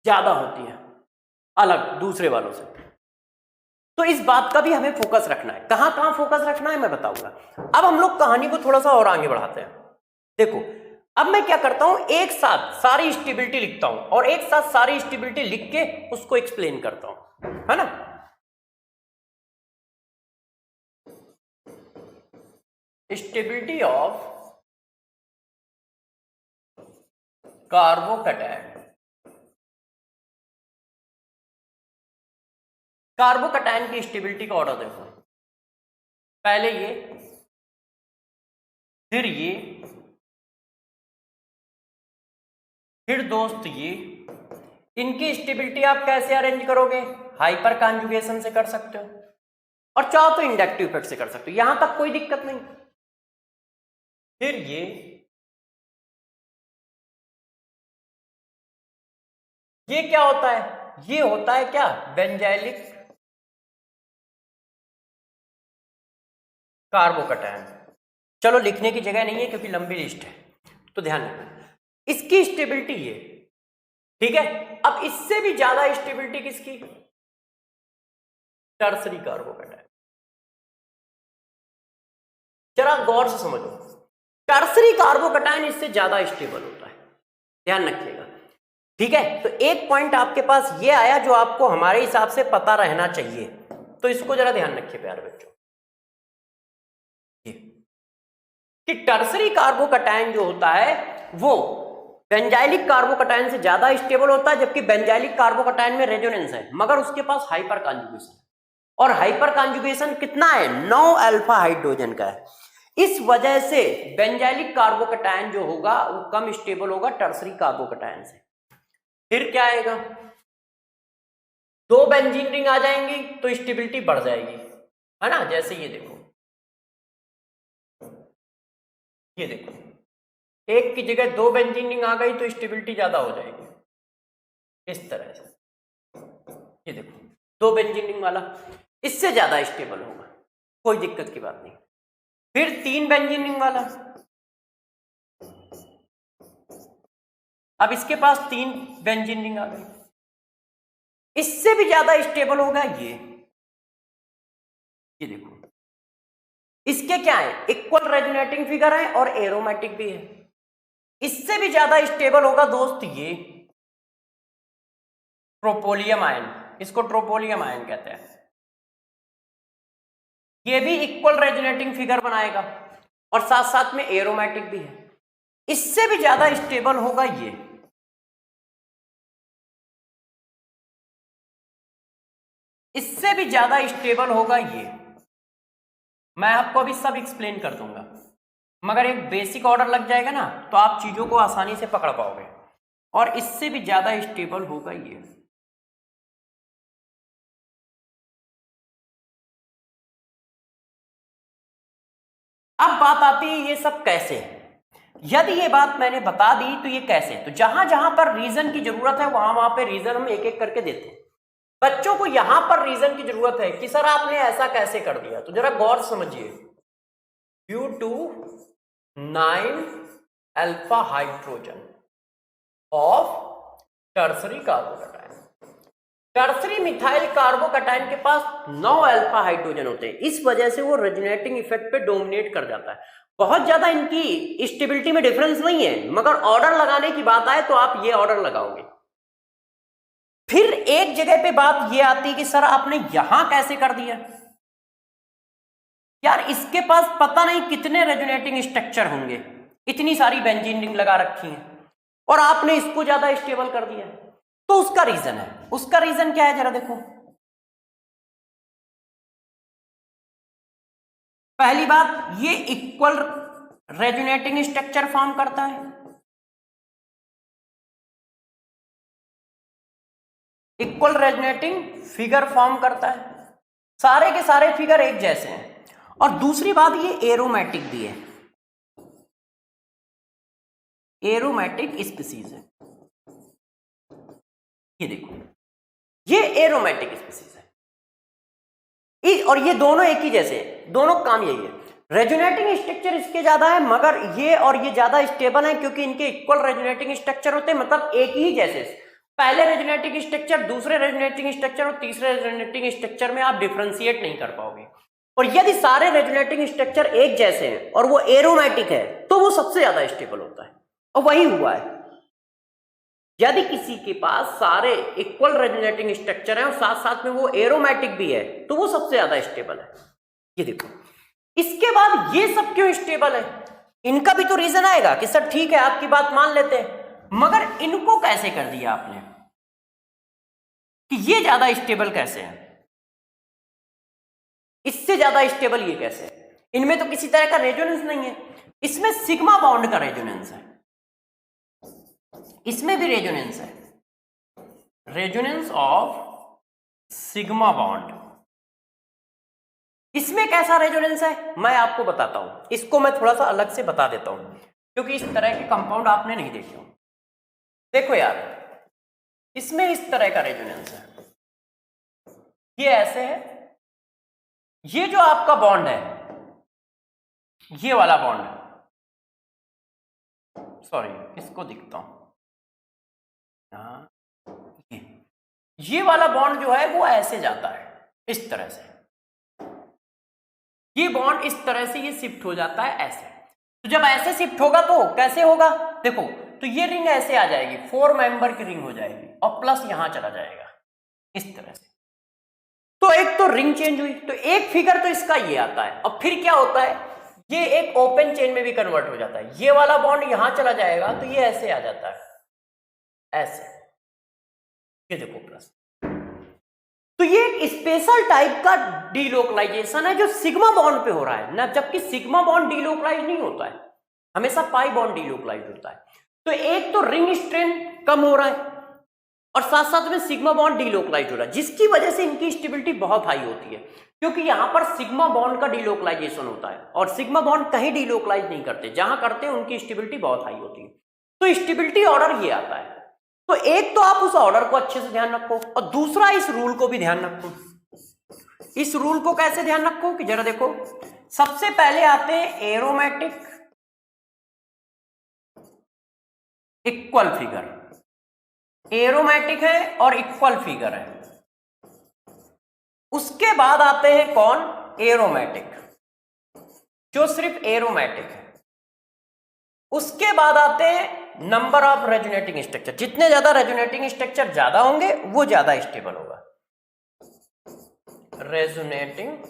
ज्यादा होती है अलग दूसरे वालों से। तो इस बात का भी हमें फोकस रखना है, कहां कहां फोकस रखना है मैं बताऊंगा। अब हम लोग कहानी को थोड़ा सा और आगे बढ़ाते हैं। देखो अब मैं क्या करता हूं, एक साथ सारी स्टेबिलिटी लिखता हूं, और एक साथ सारी स्टेबिलिटी लिख के उसको एक्सप्लेन करता हूं, है ना। स्टेबिलिटी ऑफ कार्बोकैटायन, कार्बोकैटायन की स्टेबिलिटी का ऑर्डर देखो, पहले ये, फिर ये, फिर दोस्त ये। इनकी स्टेबिलिटी आप कैसे अरेंज करोगे, हाइपर कॉन्जुगेशन से कर सकते हो, और चाहो तो इंडक्टिव इफेक्ट से कर सकते हो, यहां तक कोई दिक्कत नहीं। फिर ये क्या होता है, ये होता है क्या, बेंजाइलिक कार्बोकैटायन। चलो लिखने की जगह नहीं है क्योंकि लंबी लिस्ट है, तो ध्यान रखना इसकी स्टेबिलिटी ये, ठीक है। अब इससे भी ज्यादा स्टेबिलिटी किसकी, टर्सरी कार्बोकैटायन। जरा गौर से समझो, टर्सरी कार्बोकैटायन इससे ज्यादा स्टेबल होता है, ध्यान रखिएगा, ठीक है। तो एक पॉइंट आपके पास ये आया जो आपको हमारे हिसाब से पता रहना चाहिए, तो इसको जरा ध्यान रखिए प्यारे बच्चों, कि टर्सरी कार्बोकैटायन जो होता है वो बेंजाइलिक कार्बोकैटायन से ज्यादा स्टेबल होता है, जबकि बेंजाइलिक कार्बोकैटायन में रेजोनेंस है, मगर उसके पास हाइपर कॉन्जुगेशन, और हाइपर कॉन्जुगेशन कितना है, 9 अल्फा हाइड्रोजन का है। इस वजह से बेंजाइलिक कार्बोकैटायन जो होगा वो कम स्टेबल होगा टर्सरी कार्बोकैटायन से। फिर क्या आएगा, 2 बेंजीन रिंग आ जाएंगी तो स्टेबिलिटी बढ़ जाएगी, है ना। जैसे ये देखो, ये देखो, एक की जगह 2 बेंजीन रिंग आ गई तो स्टेबिलिटी ज्यादा हो जाएगी, इस तरह से। ये देखो 2 बेंजीन रिंग वाला इससे ज्यादा स्टेबल होगा, कोई दिक्कत की बात नहीं। फिर 3 बेंजीन रिंग वाला, अब इसके पास 3 बेंजीन रिंग आ गई, इससे भी ज्यादा स्टेबल होगा ये देखो, इसके क्या है, इक्वल रेजोनेटिंग फिगर है और एरोमेटिक भी है। इससे भी ज्यादा स्टेबल होगा दोस्त ये ट्रोपोलियम आयन, इसको ट्रोपोलियम आयन कहते हैं। ये भी इक्वल रेजोनेटिंग फिगर बनाएगा और साथ साथ में एरोमेटिक भी है। इससे भी ज्यादा स्टेबल होगा ये, इससे भी ज्यादा स्टेबल होगा ये। मैं आपको अभी सब एक्सप्लेन कर दूंगा, मगर एक बेसिक ऑर्डर लग जाएगा ना तो आप चीजों को आसानी से पकड़ पाओगे। और इससे भी ज्यादा स्टेबल होगा ये। अब बात आती है ये सब कैसे, यदि ये बात मैंने बता दी तो ये कैसे, तो जहां जहां पर रीजन की जरूरत है वहां वहां पे रीजन हम एक एक करके देते हैं। बच्चों को यहां पर रीजन की जरूरत है कि सर आपने ऐसा कैसे कर दिया, तो जरा गौर समझिए। Due to 9 alpha hydrogen of tertiary carbocation. Tertiary methyl carbocation के पास 9 अल्फा हाइड्रोजन होते हैं, इस वजह से वो रेजोनेटिंग इफेक्ट पे डोमिनेट कर जाता है। बहुत ज्यादा इनकी स्टेबिलिटी में डिफरेंस नहीं है, मगर ऑर्डर लगाने की बात आए तो आप ये ऑर्डर लगाओगे। फिर एक जगह पे बात ये आती है कि सर आपने यहां कैसे कर दिया यार, इसके पास पता नहीं कितने रेजोनेटिंग स्ट्रक्चर होंगे, इतनी सारी बेंजीन रिंग लगा रखी है और आपने इसको ज्यादा स्टेबल कर दिया। तो उसका रीजन है, उसका रीजन क्या है जरा देखो। पहली बात, ये इक्वल रेजोनेटिंग स्ट्रक्चर फॉर्म करता है, इक्वल रेजोनेटिंग फिगर फॉर्म करता है, सारे के सारे फिगर एक जैसे हैं। और दूसरी बात, ये एरोमेटिक भी है, एरोमेटिक स्पीसीज है। ये देखो, ये एरोमेटिक स्पीसीज है और ये दोनों एक ही जैसे हैं, दोनों काम यही है। रेजोनेटिंग स्ट्रक्चर इसके ज्यादा है, मगर ये और ये ज्यादा स्टेबल है क्योंकि इनके इक्वल रेजोनेटिंग स्ट्रक्चर होते हैं, मतलब एक ही जैसे। पहले रेजोनेटिंग स्ट्रक्चर, दूसरे रेजोनेटिंग स्ट्रक्चर और तीसरे रेजोनेटिंग स्ट्रक्चर में आप डिफरेंशिएट नहीं कर पाओगे। और यदि सारे रेजोनेटिंग स्ट्रक्चर एक जैसे हैं और वो एरोमेटिक है तो वो सबसे ज्यादा स्टेबल होता है, और वही हुआ है। यदि किसी के पास सारे इक्वल रेजोनेटिंग स्ट्रक्चर हैं और साथ साथ में वो एरोमेटिक भी है तो वो सबसे ज्यादा स्टेबल है। ये देखो, इसके बाद ये सब क्यों स्टेबल है, इनका भी तो रीजन आएगा कि सर ठीक है आपकी बात मान लेते हैं, मगर इनको कैसे कर दिया आपने कि ये ज्यादा स्टेबल कैसे है, इससे ज्यादा स्टेबल ये कैसे है। इनमें तो किसी तरह का रेजोनेंस नहीं है, इसमें सिग्मा बॉन्ड का रेजोनेंस है, इसमें भी रेजोनेंस है, रेजोनेंस ऑफ सिग्मा बॉन्ड। इसमें कैसा रेजोनेंस है मैं आपको बताता हूं, इसको मैं थोड़ा सा अलग से बता देता हूं क्योंकि इस तरह के कंपाउंड आपने नहीं देखे हो। देखो यार, इसमें इस तरह का रेजोनेंस है, ये ऐसे है, ये जो आपका बॉन्ड है, ये वाला बॉन्ड है, सॉरी इसको दिखता हूं, ये वाला बॉन्ड जो है वो ऐसे जाता है इस तरह से, ये बॉन्ड इस तरह से ये शिफ्ट हो जाता है ऐसे। तो जब ऐसे शिफ्ट होगा तो कैसे होगा, देखो तो ये रिंग ऐसे आ जाएगी, 4 मेंबर की रिंग हो जाएगी और प्लस यहां चला जाएगा इस तरह से। तो एक तो रिंग चेंज हुई, तो एक फिगर तो इसका ये आता है। और फिर क्या होता है, ये एक ओपन चेन में भी कन्वर्ट हो जाता है, ये वाला बॉन्ड यहां चला जाएगा तो ये ऐसे आ जाता है ऐसे, ये देखो प्लस। तो ये एक स्पेशल टाइप का डीलोकलाइजेशन है जो सिग्मा बॉन्ड पे हो रहा है ना, जबकि सिग्मा बॉन्ड डीलोकलाइज नहीं होता है, हमेशा पाई बॉन्ड डीलोकलाइज होता है। तो एक तो रिंग स्ट्रेन कम हो रहा है और साथ साथ में सिग्मा बॉन्ड डीलोकलाइज हो रहा है, जिसकी वजह से इनकी स्टेबिलिटी बहुत हाई होती है, क्योंकि यहां पर सिग्मा बॉन्ड का डीलोकलाइजेशन होता है और सिग्मा बॉन्ड कहीं डीलोकलाइज नहीं करते, जहां करते हैं उनकी स्टेबिलिटी बहुत हाई होती है। तो स्टेबिलिटी ऑर्डर ये आता है। तो एक तो आप उस ऑर्डर को अच्छे से ध्यान रखो और दूसरा इस रूल को भी ध्यान रखो। इस रूल को कैसे ध्यान रखो कि जरा देखो, सबसे पहले आते हैं एरोमेटिक इक्वल फिगर, एरोमेटिक है और इक्वल फिगर है। उसके बाद आते हैं कौन, एरोमेटिक, जो सिर्फ एरोमेटिक है। उसके बाद आते हैं नंबर ऑफ रेजोनेटिंग स्ट्रक्चर, जितने ज्यादा रेजोनेटिंग स्ट्रक्चर ज्यादा होंगे वो ज्यादा स्टेबल होगा, रेजोनेटिंग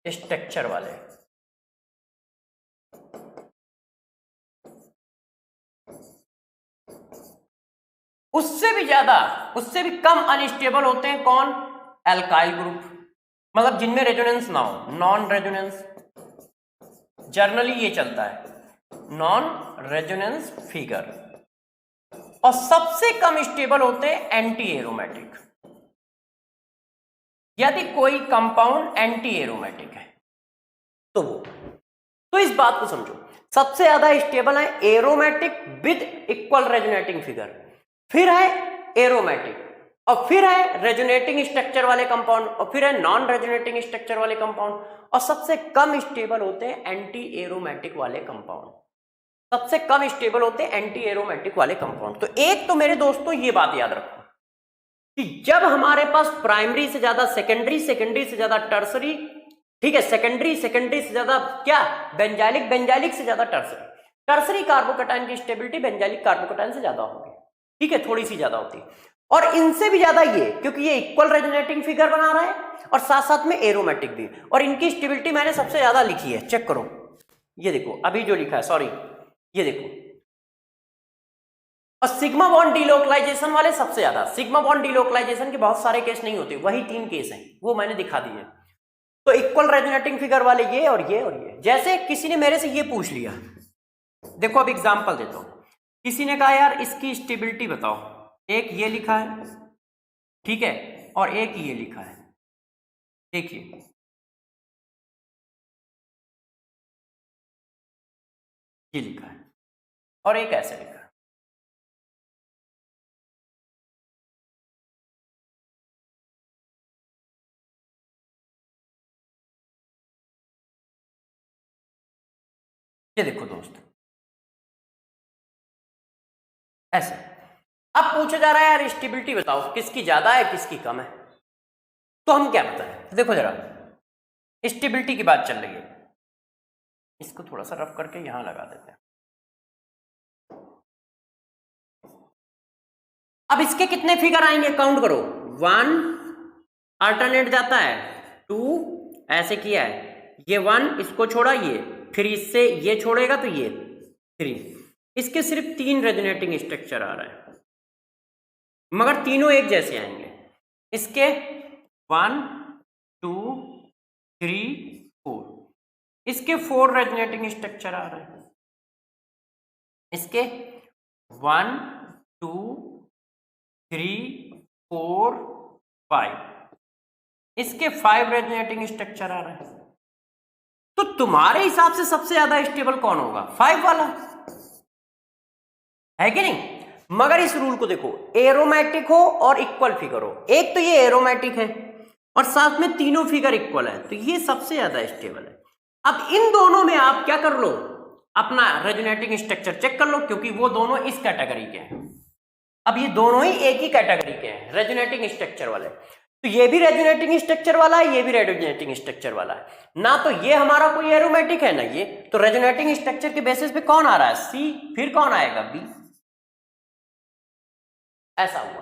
स्ट्रक्चर वाले। उससे भी ज्यादा, उससे भी कम अनस्टेबल होते हैं कौन, एल्काइल ग्रुप, मतलब जिनमें रेजोनेंस ना हो, नॉन रेजोनेंस, जर्नली ये चलता है नॉन रेजोनेंस फिगर। और सबसे कम स्टेबल होते हैं एंटी एरोमेटिक। यदि कोई कंपाउंड एंटी एरोमेटिक है तो वो, तो इस बात को समझो, सबसे ज्यादा स्टेबल है aromatic with equal resonating figure, फिर है एरोमेटिक, और फिर है रेजोनेटिंग स्ट्रक्चर वाले कंपाउंड, और फिर है नॉन रेजोनेटिंग स्ट्रक्चर वाले कंपाउंड, और सबसे कम स्टेबल होते हैं एंटी एरोमेटिक वाले कंपाउंड। सबसे कम स्टेबल होते हैं एंटी एरोमेटिक वाले कंपाउंड। तो एक तो मेरे दोस्तों ये बात याद रखो कि जब हमारे पास प्राइमरी से ज्यादा सेकेंडरी, सेकेंडरी से ज्यादा टर्सरी, ठीक है, सेकेंडरी से ज्यादा क्या बेंजाइलिक, बेंजाइलिक से ज्यादा टर्सरी, टर्सरी कार्बोकैटायन की स्टेबिलिटी बेंजाइलिक कार्बोकैटायन से ज्यादा होगी, ठीक है, थोड़ी सी ज्यादा होती है। और इनसे भी ज्यादा ये, क्योंकि ये इक्वल रेजोनेटिंग फिगर बना रहा है और साथ साथ में एरोमेटिक भी, और इनकी स्टेबिलिटी मैंने सबसे ज्यादा लिखी है, चेक करो, ये देखो अभी जो लिखा है, सॉरी ये देखो, और सिग्मा बॉन्ड डिलोकलाइजेशन वाले सबसे ज्यादा। सिग्मा बॉन्ड डिलोकलाइजेशन के बहुत सारे केस नहीं होते, वही 3 केस हैं, वो मैंने दिखा दिए। तो इक्वल रेजोनेटिंग फिगर वाले ये और ये और ये। जैसे किसी ने मेरे से ये पूछ लिया, देखो अब एग्जांपल देता हूं, किसी ने कहा यार इसकी स्टेबिलिटी बताओ, एक ये लिखा है, ठीक है, और एक ये लिखा है, देखिए ये लिखा है और एक ऐसे लिखा है। ये देखो दोस्त, ऐसे। अब पूछा जा रहा है यार स्टेबिलिटी बताओ किसकी ज्यादा है किसकी कम है, तो हम क्या बताएं? देखो जरा, स्टेबिलिटी की बात चल रही है, इसको थोड़ा सा रफ करके यहां लगा देते हैं। अब इसके कितने फिगर आएंगे काउंट करो, 1 अल्टरनेट जाता है, 2 ऐसे किया है, ये 1 इसको छोड़ा, ये फिर इससे ये छोड़ेगा तो ये 3, इसके सिर्फ 3 रेजोनेटिंग स्ट्रक्चर आ रहा है, मगर तीनों एक जैसे आएंगे। इसके 1 2 3 4, इसके 4 रेजोनेटिंग स्ट्रक्चर आ रहे हैं, इसके 1 2 3 4 5, इसके 5 रेजोनेटिंग स्ट्रक्चर आ रहे हैं। तो तुम्हारे हिसाब से सबसे ज्यादा स्टेबल कौन होगा? 5 वाला है कि नहीं? मगर इस रूल को देखो, एरोमेटिक हो और इक्वल फिगर हो, एक तो ये एरोमेटिक है और साथ में तीनों फिगर इक्वल है, तो ये सबसे ज्यादा स्टेबल है। अब इन दोनों में आप क्या कर लो, अपना रेजोनेटिंग स्ट्रक्चर चेक कर लो, क्योंकि वो दोनों इस कैटेगरी के हैं। अब ये दोनों ही एक ही कैटेगरी के हैं, रेजोनेटिंग स्ट्रक्चर वाले। तो ये भी रेजोनेटिंग स्ट्रक्चर वाला है, ये भी रेजोनेटिंग स्ट्रक्चर वाला है ना। तो ये हमारा कोई एरोमेटिक है ना ये, तो रेजोनेटिंग स्ट्रक्चर के बेसिस पे कौन आ रहा है? सी, फिर कौन आएगा? बी, ऐसा हुआ,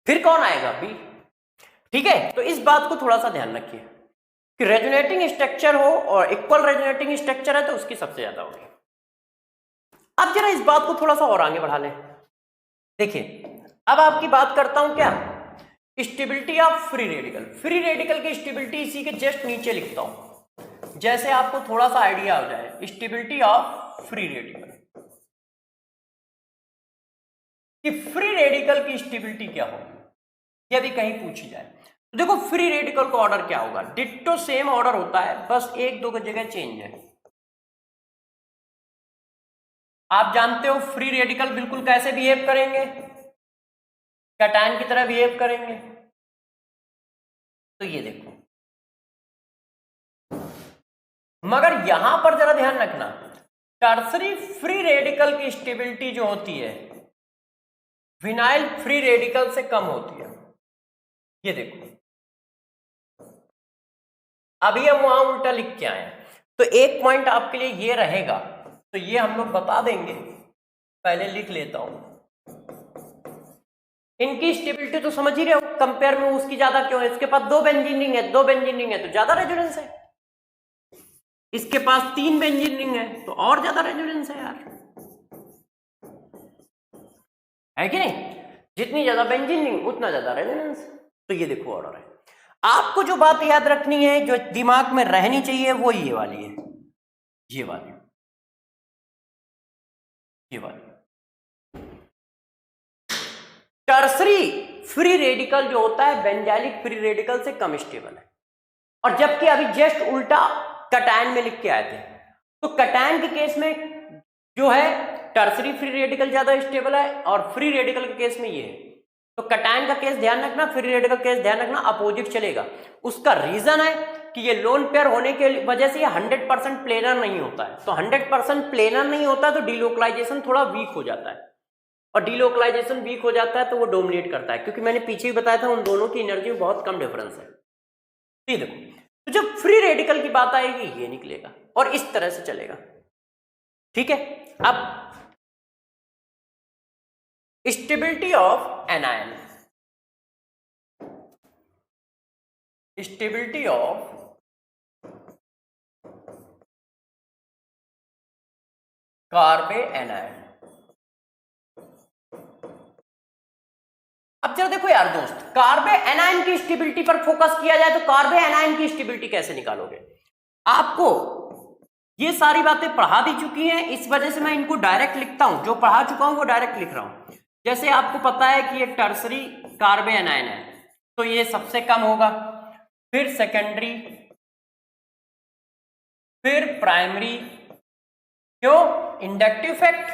फिर कौन आएगा? बी, ठीक है। तो इस बात को थोड़ा सा ध्यान रखिए कि रेजोनेटिंग स्ट्रक्चर हो और इक्वल रेजोनेटिंग स्ट्रक्चर है तो उसकी सबसे ज्यादा होगी। अब जरा इस बात को थोड़ा सा और आगे बढ़ा लें। देखिए अब आपकी बात करता हूं क्या, stability of free radical. Free radical की स्टेबिलिटी इसी के जस्ट नीचे लिखता हूं, जैसे आपको थोड़ा सा आइडिया हो जाए। स्टेबिलिटी ऑफ फ्री रेडिकल, कि फ्री रेडिकल की स्टेबिलिटी क्या होगी यदि कहीं पूछी जाए। तो देखो फ्री रेडिकल का ऑर्डर क्या होगा, डिट्टो सेम ऑर्डर होता है, बस 1-2 जगह चेंज है। आप जानते हो फ्री रेडिकल बिल्कुल कैसे बिहेव करेंगे, कैटायन की तरह बिहेव करेंगे। तो ये देखो, मगर यहां पर जरा ध्यान रखना, टर्सरी फ्री रेडिकल की स्टेबिलिटी जो होती है विनाइल फ्री रेडिकल से कम होती है। ये देखो अभी हम वहां उल्टा लिख के आए, तो एक पॉइंट आपके लिए ये रहेगा, तो ये हम लोग बता देंगे, पहले लिख लेता हूं। इनकी स्टेबिलिटी तो समझ ही रहे हो, कंपेयर में उसकी ज्यादा क्यों है? इसके पास 2 बेंजीन रिंग है, 2 बेंजीन रिंग है तो ज्यादा रेजोनेंस है, इसके पास 3 बेंजीन रिंग है तो और ज्यादा रेजोनेंस है यार, है कि नहीं? जितनी ज्यादा बेंजीन रिंग उतना ज्यादा रेजोनेंस। तो ये देखो ऑर्डर है। आपको जो बात याद रखनी है, जो दिमाग में रहनी चाहिए, वो ये वाली है, ये वाली, ये वाली। टर्सरी फ्री रेडिकल जो होता है बेंजाइलिक फ्री रेडिकल से कम स्टेबल है, और जबकि अभी जस्ट उल्टा कैटायन में लिख के आए थे। तो कैटायन के केस में जो है टर्सरी फ्री रेडिकल ज्यादा स्टेबल है और फ्री रेडिकल के केस में ये है। तो कैटायन का केस ध्यान रखना, फ्री रेडिकल केस ध्यान रखना, अपोजिट चलेगा। उसका रीजन है कि ये लोन पेयर होने के वजह से ये 100% प्लेनर नहीं होता है। तो 100% प्लेनर नहीं होता तो डिलोकलाइजेशन थोड़ा वीक हो जाता है, और डिलोकलाइजेशन वीक हो जाता है तो वो डोमिनेट करता है, क्योंकि मैंने पीछे भी बताया था उन दोनों की एनर्जी में बहुत कम डिफरेंस है। ठीक है, तो जब फ्री रेडिकल की बात आएगी ये निकलेगा और इस तरह से चलेगा। ठीक है, अब stability of anion, stability of carbanion. अब जरा देखो यार दोस्त, कार्बे एनायन की स्टेबिलिटी पर फोकस किया जाए तो कार्बे एनायन की स्टेबिलिटी कैसे निकालोगे? आपको ये सारी बातें पढ़ा दी चुकी हैं, इस वजह से मैं इनको डायरेक्ट लिखता हूं, जो पढ़ा चुका हूं वो डायरेक्ट लिख रहा हूं। जैसे आपको पता है कि ये टर्सरी कार्बे एनायन है तो ये सबसे कम होगा, फिर सेकेंडरी, फिर प्राइमरी। क्यों? इंडक्टिव इफेक्ट,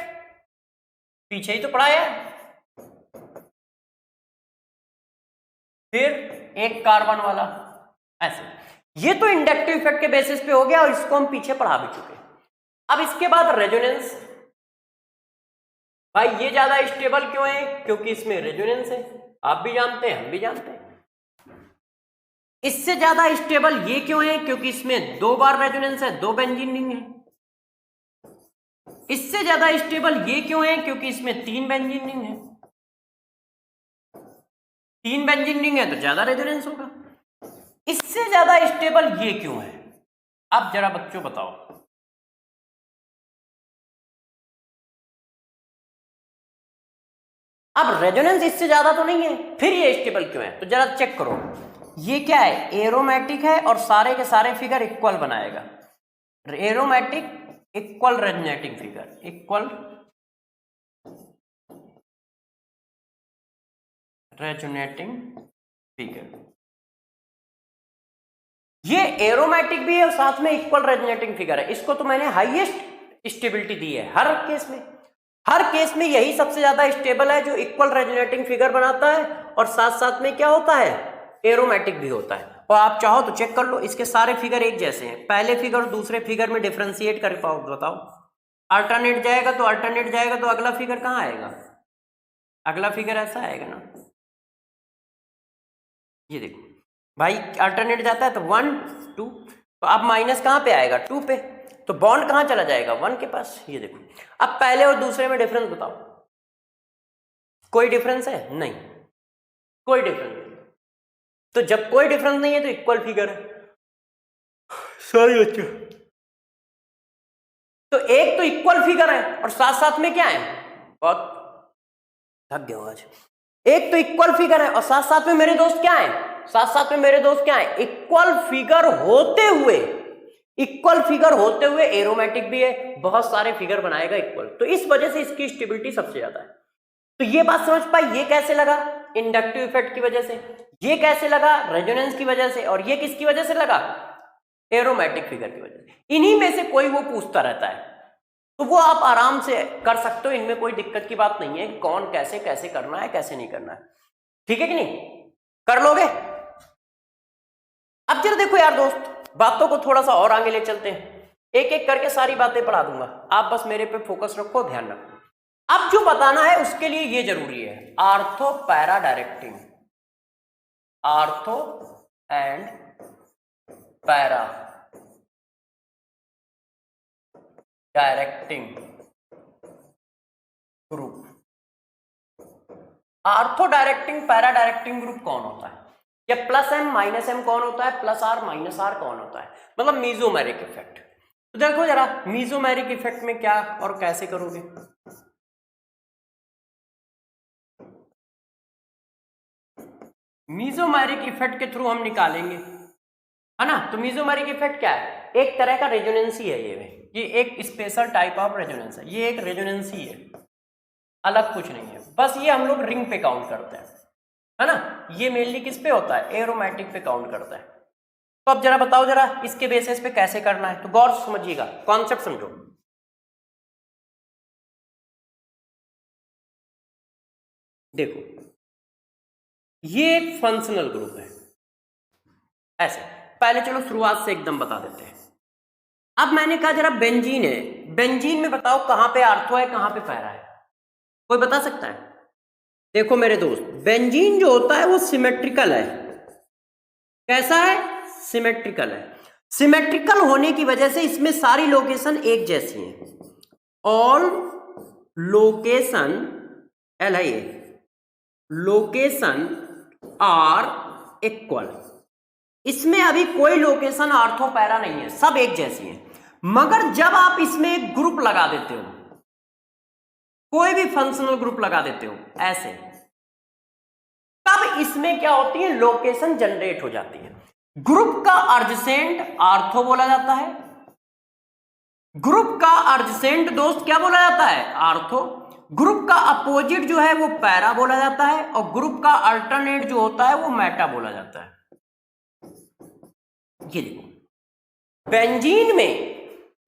पीछे ही तो पढ़ाया है। फिर एक कार्बन वाला, ऐसे। ये तो इंडक्टिव इफेक्ट के बेसिस पे हो गया और इसको हम पीछे पढ़ा भी चुके। अब इसके बाद रेजोनेंस। भाई ये ज्यादा स्टेबल क्यों है? क्योंकि इसमें रेजोनेंस है, आप भी जानते हैं हम भी जानते हैं। इससे ज्यादा स्टेबल ये क्यों है? क्योंकि इसमें 2 बार रेजोनेंस है, 2 बेंजीन रिंग है। इससे ज्यादा स्टेबल ये क्यों है? क्योंकि इसमें 3 बेंजीन रिंग है। 3 बेंजीन रिंग है तो ज्यादा रेजोनेंस होगा। इससे ज्यादा स्टेबल ये क्यों है? अब जरा बच्चों बताओ। अब रेजोनेंस इससे ज्यादा तो नहीं है, फिर ये स्टेबल क्यों है? तो जरा चेक करो, ये क्या है? एरोमेटिक है और सारे के सारे फिगर इक्वल बनाएगा। Aromatic equal resonating figure, equal resonating figure. ये एरोमेटिक भी है और साथ में इक्वल रेजोनेटिंग फिगर है। इसको तो मैंने हाईएस्ट स्टेबिलिटी दी है हर केस में। हर केस में यही सबसे ज्यादा स्टेबल है जो इक्वल रेजोनेटिंग फिगर बनाता है और साथ साथ में क्या होता है? एरोमेटिक भी होता है। और आप चाहो तो चेक कर लो, इसके सारे फिगर एक जैसे हैं। पहले फिगर और दूसरे फिगर में डिफरेंशिएट कर पाओ, बताओ। अल्टरनेट जाएगा तो अल्टरनेट जाएगा तो अगला फिगर कहां आएगा? अगला फिगर ऐसा आएगा ना, ये देखो भाई, अल्टरनेट जाता है तो 1 2, तो अब माइनस कहां पे आएगा? 2 पे, तो बॉन्ड कहां चला जाएगा? 1 के पास। ये देखो, अब पहले और दूसरे में डिफरेंस बताओ। कोई डिफरेंस है? नहीं, कोई डिफरेंस नहीं। तो जब कोई डिफरेंस नहीं है तो इक्वल फिगर है। सॉरी बच्चों, तो एक तो इक्वल फिगर है और साथ साथ में क्या है? बहुत थक गया आज। एक तो इक्वल फिगर है और साथ साथ में मेरे दोस्त क्या है? साथ साथ में मेरे दोस्त क्या है? इक्वल फिगर होते हुए, इक्वल फिगर होते हुए एरोमेटिक भी है, बहुत सारे फिगर बनाएगा इक्वल। तो इस वजह से इसकी स्टेबिलिटी सबसे ज्यादा है। तो ये बात समझ पाई? ये कैसे लगा? इंडक्टिव इफेक्ट की वजह से। ये कैसे लगा? रेजोनेंस की वजह से। और ये किसकी वजह से लगा? एरोमेटिक फिगर की वजह से। इन्हीं में से कोई वो पूछता रहता है, तो वो आप आराम से कर सकते हो, इनमें कोई दिक्कत की बात नहीं है। कौन कैसे कैसे करना है, कैसे नहीं करना है, ठीक है कि नहीं? कर लोगे? अब जरा देखो यार दोस्त, बातों को थोड़ा सा और आगे ले चलते हैं। एक एक करके सारी बातें पढ़ा दूंगा, आप बस मेरे पे फोकस रखो, ध्यान रखो। अब जो बताना है उसके लिए ये जरूरी है, ortho para directing, ortho and para directing group. Ortho directing para directing group कौन होता है? या प्लस एम माइनस एम कौन होता है? प्लस आर माइनस आर कौन होता है? मतलब मीजोमेरिक इफेक्ट। तो देखो जरा, मीजोमेरिक इफेक्ट में क्या और कैसे करोगे? मीजोमेरिक इफेक्ट के थ्रू हम निकालेंगे, है ना? तो मीजोमेरिक इफेक्ट क्या है? एक तरह का रेजोनेंसी है ये एक स्पेशल टाइप ऑफ रेजोनेंस है। ये एक रेजोनेंसी है, अलग कुछ नहीं है। बस ये हम लोग रिंग पे काउंट करते हैं, है ना? ये मेनली किस पे होता है? एरोमेटिक पे काउंट करता है। तो अब जरा बताओ जरा इसके बेसिस पे कैसे करना है, तो गौर से समझिएगा, कॉन्सेप्ट समझो। देखो, ये एक फंक्शनल ग्रुप है, ऐसे पहले चलो शुरुआत से एकदम बता देते हैं। अब मैंने कहा जरा बेंजीन है, बेंजीन में बताओ कहां पे आर्थो है कहां पे पैरा है, कोई बता सकता है? देखो मेरे दोस्त, बेंजीन जो होता है वो सिमेट्रिकल है। कैसा है? सिमेट्रिकल है। सिमेट्रिकल होने की वजह से इसमें सारी लोकेशन एक जैसी हैं। ऑल लोकेशन, एल है ये, लोकेशन आर इक्वल। इसमें अभी कोई लोकेशन आर्थो पैरा नहीं है, सब एक जैसी हैं। मगर जब आप इसमें एक ग्रुप लगा देते हो, कोई भी फंक्शनल ग्रुप लगा देते हो ऐसे, तब इसमें क्या होती है? लोकेशन जनरेट हो जाती है। ग्रुप का अर्जेसेंट आर्थो बोला जाता है, ग्रुप का अर्जेसेंट दोस्त क्या बोला जाता है? आर्थो। ग्रुप का अपोजिट जो है वो पैरा बोला जाता है, और ग्रुप का अल्टरनेट जो होता है वो मेटा बोला जाता है। ये देखो, बेंजीन में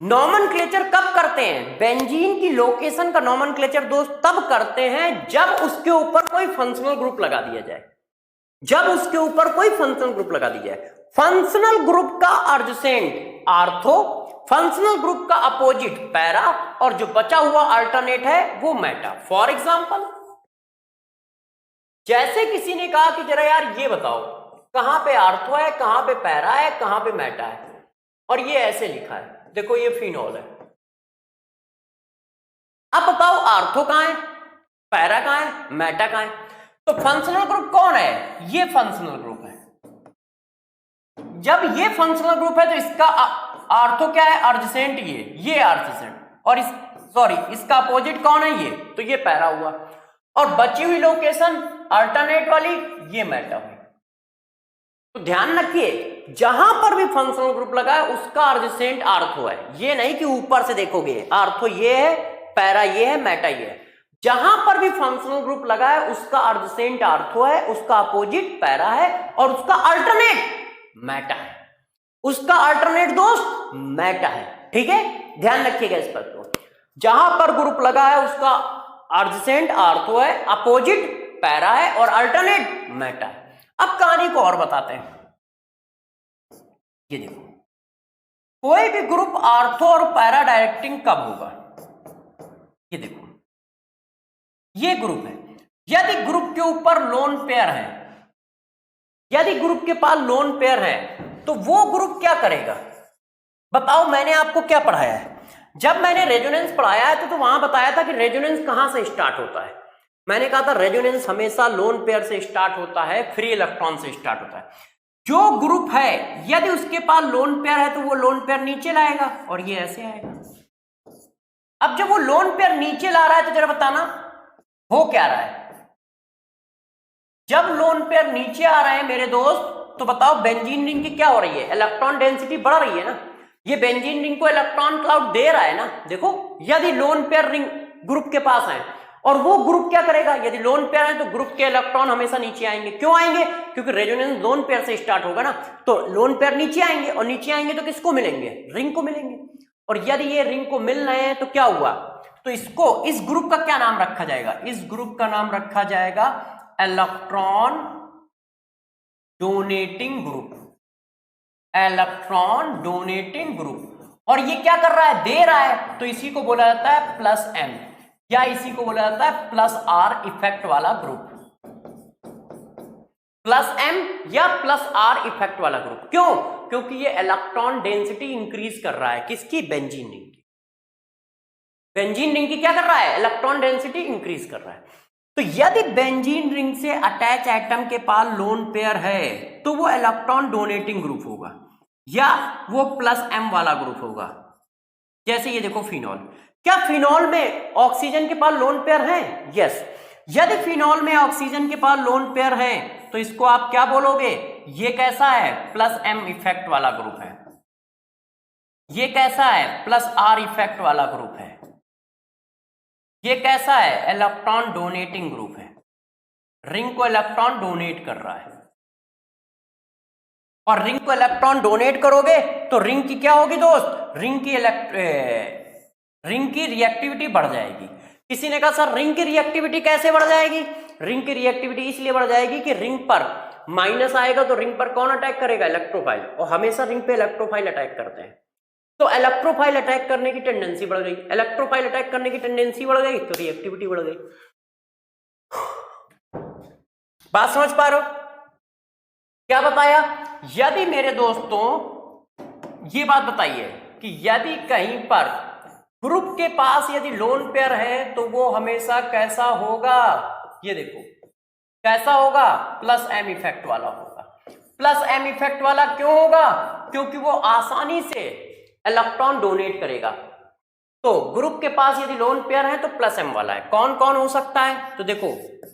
नॉमेनक्लेचर कब करते हैं? बेंजीन की लोकेशन का नॉमेनक्लेचर दोस्त तब करते हैं जब उसके ऊपर कोई फंक्शनल ग्रुप लगा दिया जाए, जब उसके ऊपर कोई फंक्शनल ग्रुप लगा दी जाए। फंक्शनल ग्रुप का अर्जेसेंट आर्थो, फंक्शनल ग्रुप का अपोजिट पैरा, और जो बचा हुआ अल्टरनेट है वो मेटा। फॉर एग्जांपल, जैसे किसी ने कहा कि जरा यार ये बताओ कहां पे आर्थो है कहां पे पैरा है कहां पे मेटा है, और ये ऐसे लिखा है, देखो ये फिनॉल है। अब बताओ आर्थो कहां है, पैरा कहां है, मेटा कहां है? तो फंक्शनल ग्रुप कौन है? ये फंक्शनल ग्रुप है। जब ये फंक्शनल ग्रुप है तो इसका आर्थो क्या है? अर्जेसेंट ये अर्जेसेंट, और इसका अपोजिट कौन है? ये, तो ये पैरा हुआ, और बची हुई लोकेशन अल्टरनेट वाली ये मेटा हुई। तो ध्यान रखिए, जहां पर भी फंक्शनल ग्रुप लगा है उसका अर्जेसेंट आर्थो है। ये नहीं कि ऊपर से देखोगे आर्थो ये है, पैरा ये है, मेटा ये है। जहां पर भी फंक्शनल ग्रुप लगा है उसका अर्जेसेंट आर्थो है, उसका अपोजिट पैरा है, और उसका अल्टरनेट मेटा है। उसका अल्टरनेट दोस्त मेटा है। ठीक है, ध्यान रखिएगा इस पर। तो जहां पर ग्रुप लगा है उसका अर्जेसेंट आर्थो है, अपोजिट पैरा है, और अल्टरनेट मेटा है। अब कहानी को और बताते हैं। ये देखो, कोई भी ग्रुप आर्थो और पैरा डायरेक्टिंग कब होगा? ये देखो, ये ग्रुप है। यदि ग्रुप के ऊपर लोन पेयर है, यदि ग्रुप के पास लोन पेयर है, तो वो ग्रुप क्या करेगा? बताओ, मैंने आपको क्या पढ़ाया है? जब मैंने रेजोनेंस पढ़ाया है तो वहां बताया था कि रेजोनेंस कहां से स्टार्ट होता है। मैंने कहा था रेजोनेंस हमेशा लोन पेयर से स्टार्ट होता है, फ्री इलेक्ट्रॉन से स्टार्ट होता है। जो ग्रुप है यदि उसके पास लोन पेयर है तो वो लोन पेयर नीचे लाएगा, और ये ऐसे आएगा। अब जब वो लोन पेयर नीचे ला रहा है तो जरा बताना हो क्या रहा है? जब लोन पेयर नीचे आ रहे हैं मेरे दोस्त, तो बताओ बेंजीन रिंग की क्या हो रही है? इलेक्ट्रॉन डेंसिटी बढ़ रही है ना। ये बेंजीन रिंग को इलेक्ट्रॉन क्लाउड दे रहा है ना। देखो, यदि लोन पेयर रिंग ग्रुप के पास है, और वो ग्रुप क्या करेगा? यदि लोन पेयर है तो ग्रुप के इलेक्ट्रॉन हमेशा नीचे आएंगे। क्यों आएंगे? क्योंकि रेजोनेंस लोन पेयर से स्टार्ट होगा ना। तो लोन पेयर नीचे आएंगे, और नीचे आएंगे तो किसको मिलेंगे? रिंग को मिलेंगे। और यदि ये रिंग को मिल रहे हैं तो क्या हुआ? तो इसको, इस ग्रुप का क्या नाम रखा जाएगा? इस ग्रुप का नाम रखा जाएगा electron donating group. Electron donating group. और ये क्या कर रहा है? दे रहा है, तो इसी को बोला जाता है प्लस एम, या इसी को बोला जाता है प्लस आर इफेक्ट वाला ग्रुप। प्लस एम या प्लस आर इफेक्ट वाला ग्रुप। क्यों? क्योंकि ये इलेक्ट्रॉन डेंसिटी इंक्रीज कर रहा है। किसकी? बेंजीन रिंग की। बेंजीन रिंग की क्या कर रहा है? इलेक्ट्रॉन डेंसिटी इंक्रीज कर रहा है। तो यदि बेंजीन रिंग से अटैच एटम के पास लोन पेयर है तो वो इलेक्ट्रॉन डोनेटिंग ग्रुप होगा, या वो प्लस एम वाला ग्रुप होगा। जैसे ये देखो फिनॉल, क्या फिनॉल में ऑक्सीजन के पास लोन पेयर है? यस। यदि फिनॉल में ऑक्सीजन के पास लोन पेयर है तो इसको आप क्या बोलोगे? ये कैसा है? प्लस एम इफेक्ट वाला ग्रुप है। ये कैसा है? प्लस आर इफेक्ट वाला ग्रुप है। ये कैसा है? इलेक्ट्रॉन डोनेटिंग ग्रुप है। रिंग को इलेक्ट्रॉन डोनेट कर रहा है, और रिंग को इलेक्ट्रॉन डोनेट करोगे तो रिंग की क्या होगी दोस्त? रिंग की रिएक्टिविटी बढ़ जाएगी। किसी ने कहा सर रिंग की रिएक्टिविटी कैसे बढ़ जाएगी? रिंग की रिएक्टिविटी इसलिए बढ़ जाएगी कि रिंग पर माइनस आएगा तो रिंग पर कौन अटैक करेगा? इलेक्ट्रोफाइल, और हमेशा रिंग पे इलेक्ट्रोफाइल अटैक करते हैं। तो इलेक्ट्रोफाइल अटैक करने की टेंडेंसी बढ़ गई, इलेक्ट्रोफाइल अटैक करने की टेंडेंसी बढ़ गई तो रिएक्टिविटी बढ़ गई। बात समझ पा रहे हो? क्या बताया? यदि मेरे दोस्तों ये बात बताइए कि यदि कहीं पर ग्रुप के पास यदि लोन पेयर है तो वो हमेशा कैसा होगा? ये देखो कैसा होगा? प्लस एम इफेक्ट वाला होगा। प्लस एम इफेक्ट वाला क्यों होगा? क्योंकि वो आसानी से इलेक्ट्रॉन डोनेट करेगा। तो ग्रुप के पास यदि लोन पेयर है तो प्लस एम वाला है। कौन कौन हो सकता है? तो देखो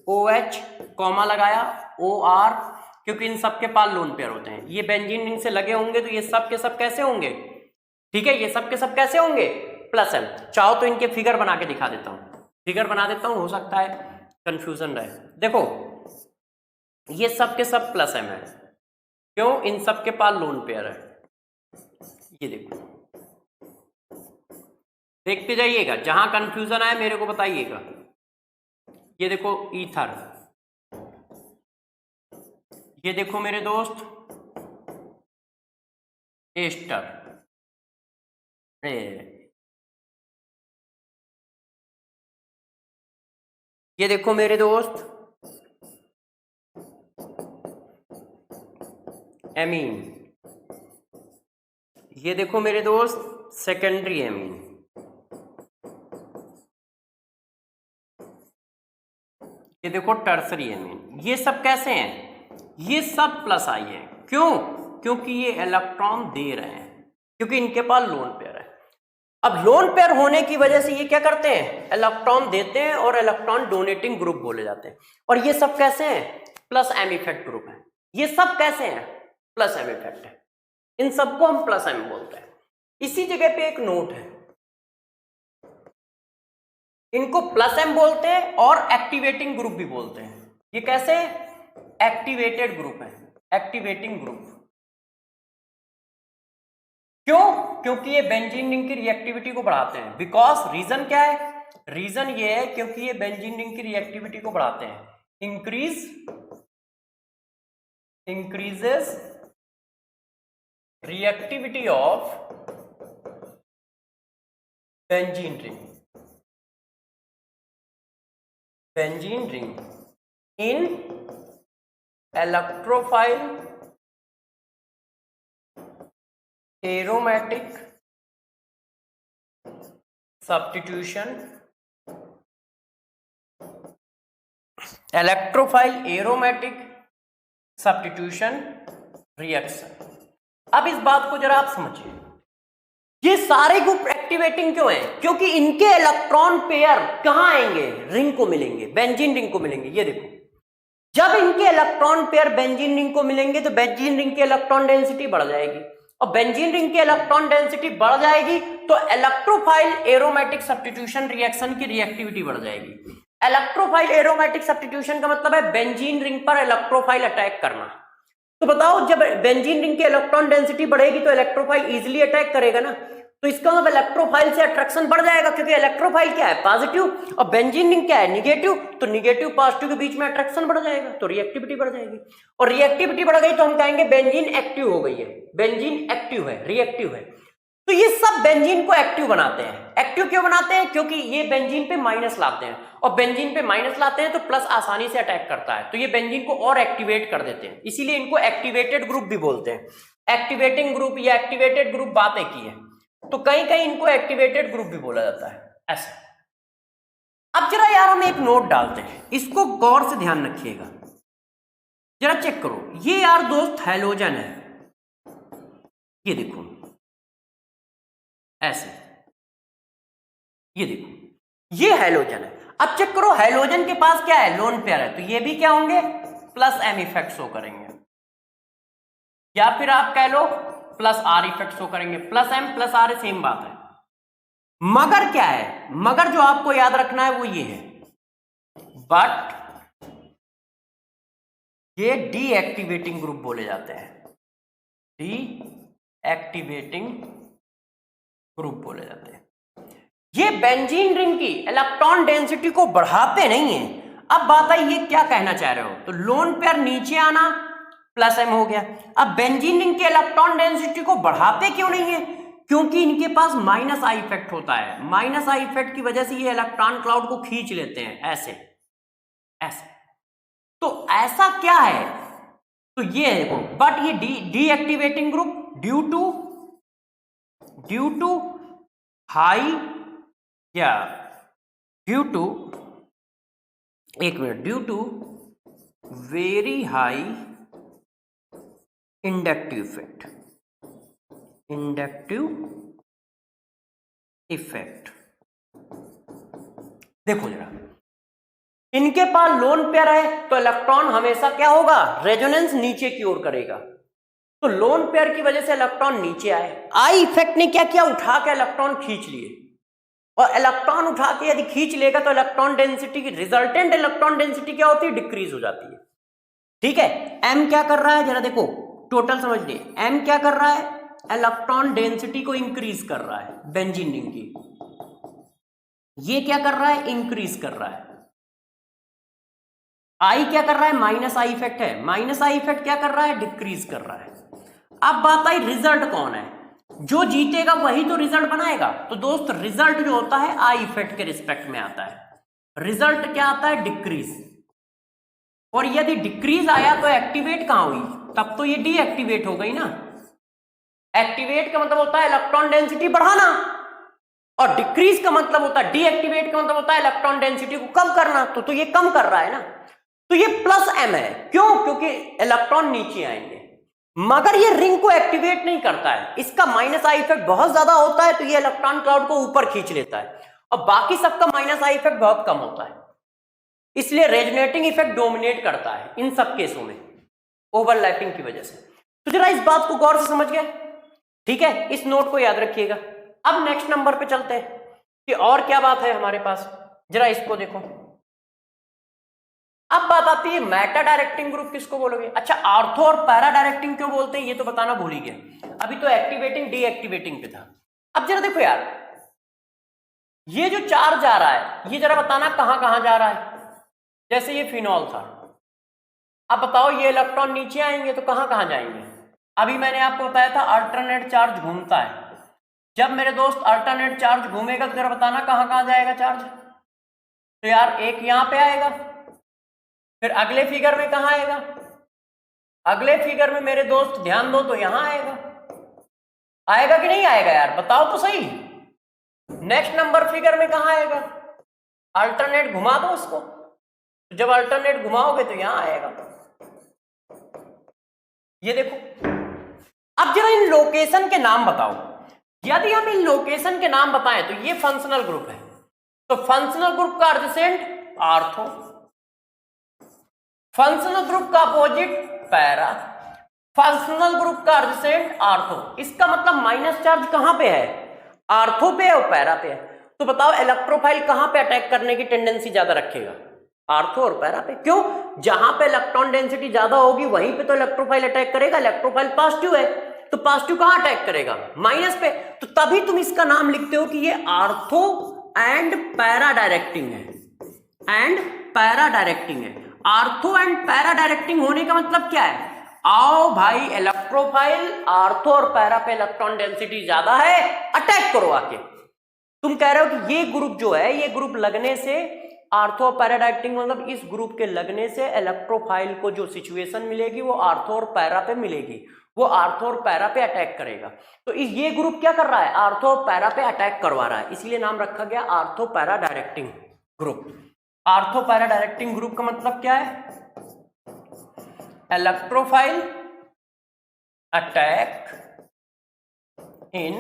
OH कॉमा लगाया, OR, क्योंकि इन सब के पास लोन पेयर होते हैं। ये बेंजीन रिंग से लगे होंगे तो ये सब के सब कैसे होंगे? ठीक है, ये सब के सब कैसे होंगे? Plus M. चाहो तो इनके फिगर बना के दिखा देता हूं, फिगर बना देता हूं, हो सकता है कंफ्यूजन रहे। देखो ये सब के सब प्लस एम है, क्यों? इन सब के पास लोन पेयर है। ये देखो, देखते जाइएगा, जहां कंफ्यूजन आए मेरे को बताइएगा। ये देखो ईथर, ये देखो मेरे दोस्त एस्टर, ये देखो मेरे दोस्त एमीन, ये देखो मेरे दोस्त सेकेंडरी एमीन, ये देखो टर्सरी एमीन। ये सब कैसे हैं? ये सब प्लस आई है। क्यों? क्योंकि ये इलेक्ट्रॉन दे रहे हैं, क्योंकि इनके पास लोन पेयर है। अब लोन पेयर होने की वजह से ये क्या करते हैं? इलेक्ट्रॉन देते हैं और इलेक्ट्रॉन डोनेटिंग ग्रुप बोले जाते हैं। और ये सब कैसे हैं? प्लस एम इफेक्ट ग्रुप है। ये सब कैसे हैं? प्लस एम इफेक्ट है। इन सबको हम प्लस एम बोलते हैं। इसी जगह पे एक नोट है, इनको प्लस एम बोलते हैं और एक्टिवेटिंग ग्रुप भी बोलते हैं। ये कैसे? एक्टिवेटेड ग्रुप है, एक्टिवेटिंग ग्रुप। क्यों? क्योंकि ये बेंजीन रिंग की रिएक्टिविटी को बढ़ाते हैं। बिकॉज रीजन क्या है? रीजन ये है क्योंकि ये बेंजीन रिंग की रिएक्टिविटी को बढ़ाते हैं। Increases reactivity of benzene ring in electrophile aromatic substitution, electrophile aromatic substitution reaction. अब इस बात को जरा आप समझिए, ये सारे ग्रुप एक्टिवेटिंग क्यों हैं? क्योंकि इनके इलेक्ट्रॉन पेयर कहां आएंगे? रिंग को मिलेंगे, बेंजीन रिंग को मिलेंगे। ये देखो, जब इनके इलेक्ट्रॉन पेयर बेंजीन रिंग को मिलेंगे तो बेंजीन रिंग की इलेक्ट्रॉन डेंसिटी बढ़ जाएगी, और बेंजीन रिंग की इलेक्ट्रॉन डेंसिटी बढ़ जाएगी तो इलेक्ट्रोफाइल एरोमेटिक सब्स्टिट्यूशन रिएक्शन की रिएक्टिविटी बढ़ जाएगी। इलेक्ट्रोफाइल एरोमेटिक सब्स्टिट्यूशन का मतलब है बेंजीन रिंग पर इलेक्ट्रोफाइल अटैक करना। तो बताओ, जब बेंजीन रिंग की इलेक्ट्रॉन डेंसिटी बढ़ेगी तो इलेक्ट्रोफाइल इजीली अटैक करेगा ना, तो इसका मतलब इलेक्ट्रोफाइल से अट्रैक्शन बढ़ जाएगा, क्योंकि इलेक्ट्रोफाइल क्या है? पॉजिटिव, और बेंजीन रिंग क्या है? निगेटिव। तो निगेटिव पॉजिटिव के बीच में अट्रैक्शन बढ़ जाएगा तो रिएक्टिविटी बढ़ जाएगी, और रिएक्टिविटी बढ़ गई तो हम कहेंगे बेंजीन एक्टिव हो गई है, बेंजीन एक्टिव है, रिएक्टिव है। तो ये सब बेंजीन को एक्टिव बनाते हैं। एक्टिव क्यों बनाते हैं? क्योंकि ये बेंजीन पे माइनस लाते हैं, और बेंजीन पे माइनस लाते हैं तो प्लस आसानी से अटैक करता है, तो ये बेंजीन को और एक्टिवेट कर देते हैं। इसीलिए इनको एक्टिवेटेड ग्रुप भी बोलते हैं। एक्टिवेटिंग ग्रुप या एक्टिवेटेड ग्रुप बात एक ही है, तो कहीं कहीं इनको एक्टिवेटेड ग्रुप भी बोला जाता है ऐसे। अब जरा यार हम एक नोट डालते हैं, इसको गौर से ध्यान रखिएगा, जरा चेक करो। ये यार दोस्त हैलोजन है, ये देखो ऐसे, ये देखो ये हैलोजन है। अब चेक करो, हैलोजन के पास क्या है? लोन पेयर है, तो ये भी क्या होंगे? प्लस एम इफेक्ट शो करेंगे, या फिर आप कह लो प्लस आर इफेक्ट शो करेंगे। Plus M plus R same बात है। मगर क्या है? मगर जो आपको याद रखना है वो ये है, बट ये डीएक्टिवेटिंग ग्रुप बोले जाते हैं, डीएक्टिवेटिंग ग्रुप बोले जाते हैं। ये बेंजीन रिंग की इलेक्ट्रॉन डेंसिटी को बढ़ाते नहीं है। अब बात आई ये क्या कहना चाह रहे हो? तो लोन पेयर नीचे आना प्लस m हो गया। अब बेंजीन रिंग के इलेक्ट्रॉन डेंसिटी को बढ़ाते क्यों नहीं है? क्योंकि इनके पास माइनस आई इफेक्ट होता है। माइनस आई इफेक्ट की वजह से ये इलेक्ट्रॉन क्लाउड को खींच लेते हैं ऐसे ऐसे। तो ऐसा क्या है? तो ये है देखो, बट ये deactivating group due to high क्या due to very high inductive effect. देखो जरा, इनके पास लोन पेयर है तो इलेक्ट्रॉन हमेशा क्या होगा? रेजोनेंस नीचे की ओर करेगा। तो लोन पेयर की वजह से इलेक्ट्रॉन नीचे आए। आई इफेक्ट ने क्या किया? उठा के इलेक्ट्रॉन खींच लिए। और इलेक्ट्रॉन उठा के यदि खींच लेगा तो इलेक्ट्रॉन डेंसिटी की रिजल्टेंट इलेक्ट्रॉन डेंसिटी क्या होती है? डिक्रीज हो जाती है। ठीक है, एम क्या कर रहा है? जरा देखो, टोटल समझिए। एम क्या कर रहा है? इलेक्ट्रॉन डेंसिटी को इंक्रीज कर रहा है बेंजीन रिंग की। ये क्या कर रहा है? इंक्रीज कर रहा है। आई क्या कर रहा है? माइनस आई इफेक्ट है। माइनस आई इफेक्ट क्या कर रहा है? डिक्रीज कर रहा है। अब बात आई रिजल्ट कौन है? जो जीतेगा वही तो रिजल्ट बनाएगा। तो दोस्त, रिजल्ट जो होता है आई इफेक्ट के रिस्पेक्ट में आता है। रिजल्ट क्या आता है? डिक्रीज। और यदि डिक्रीज आया तो एक्टिवेट कहां हुई? तब तो ये डीएक्टिवेट हो गई ना। एक्टिवेट का मतलब होता है इलेक्ट्रॉन डेंसिटी बढ़ाना, और डिक्रीज का मतलब होता है, डीएक्टिवेट का मतलब होता है इलेक्ट्रॉन डेंसिटी को कम करना। तो ये कम कर रहा है ना। तो ये प्लस एम है। क्यों? क्योंकि इलेक्ट्रॉन नीचे आएंगे। मगर ये रिंग को एक्टिवेट नहीं करता है। इसका माइनस आई इफेक्ट बहुत ज्यादा होता है तो ये इलेक्ट्रॉन क्लाउड को ऊपर खींच लेता है, और बाकी सबका माइनस आई इफेक्ट बहुत कम होता है। इसलिए रेजोनेटिंग इफेक्ट डोमिनेट करता है इन सब केसों में, ओवरलैपिंग की वजह से। तो जरा इस बात को गौर से समझ गए? ठीक है, इस नोट को याद रखिएगा। अब नेक्स्ट नंबर पे चलते हैं कि और क्या बात है हमारे पास। जरा इसको देखो। अब बात आती है मेटा डायरेक्टिंग ग्रुप किसको बोलोगे? अच्छा, आर्थो और पैरा डायरेक्टिंग क्यों बोलते हैं ये तो बताना भूल ही गया। अभी तो एक्टिवेटिंग डीएक्टिवेटिंग पे था। अब जरा देखो यार, ये जो चार्ज जा रहा है ये जरा बताना कहां कहां जा रहा है। जैसे ये फिनॉल था, अब बताओ ये इलेक्ट्रॉन नीचे आएंगे तो कहां कहां जाएंगे? अभी मैंने आपको बताया था अल्टरनेट चार्ज घूमता है। जब मेरे दोस्त अल्टरनेट चार्ज घूमेगा तो जरा बताना कहां कहां जाएगा चार्ज। तो यार एक यहां पे आएगा, फिर अगले फिगर में कहां आएगा? अगले फिगर में मेरे दोस्त ध्यान दो तो यहां आएगा। आएगा कि नहीं आएगा यार? बताओ तो सही। नेक्स्ट नंबर फिगर में कहां आएगा? अल्टरनेट घुमा दो उसको, तो जब अल्टरनेट घुमाओगे तो यहां आएगा। ये देखो, अब जरा इन लोकेशन के नाम बताओ। यदि हम इन लोकेशन के नाम बताएं तो ये फंक्शनल ग्रुप है, तो फंक्शनल ग्रुप का एडजेसेंट आर्थो, फंक्शनल ग्रुप का अपोजिट पैरा, फंक्शनल ग्रुप का एडजेसेंट आर्थो। इसका मतलब माइनस चार्ज कहां पे है? आर्थो पे और पैरा पे है। तो बताओ इलेक्ट्रोफाइल कहां पे अटैक करने की टेंडेंसी ज्यादा रखेगा? आर्थो और पैरा पे। क्यों? जहां पे इलेक्ट्रॉन डेंसिटी ज्यादा होगी वहीं पे तो इलेक्ट्रोफाइल अटैक करेगा। इलेक्ट्रोफाइल पॉजिटिव है तो पॉजिटिव कहां अटैक करेगा? माइनस पे। तो तभी तुम इसका नाम लिखते हो कि ये आर्थो एंड पैरा डायरेक्टिंग है, एंड पैरा डायरेक्टिंग है। आर्थो एंड पैरा डायरेक्टिंग होने का मतलब क्या है? आओ भाई, इलेक्ट्रोफाइल आर्थो और पैरा पे इलेक्ट्रॉन डेंसिटी ज्यादा है, अटैक करो आके। तुम कह रहे हो कि ये ग्रुप जो है, ये ग्रुप लगने से आर्थो और पैरा डायरेक्टिंग, मतलब इस ग्रुप के लगने से इलेक्ट्रोफाइल को जो सिचुएशन मिलेगी वो आर्थो और पैरा पे मिलेगी, वो आर्थो और पैरा पे अटैक करेगा। तो ये ग्रुप क्या कर रहा है? आर्थो और पैरा पे अटैक करवा रहा है, इसीलिए नाम रखा गया ortho para directing group. Ortho para directing group का मतलब क्या है? Electrophile attack in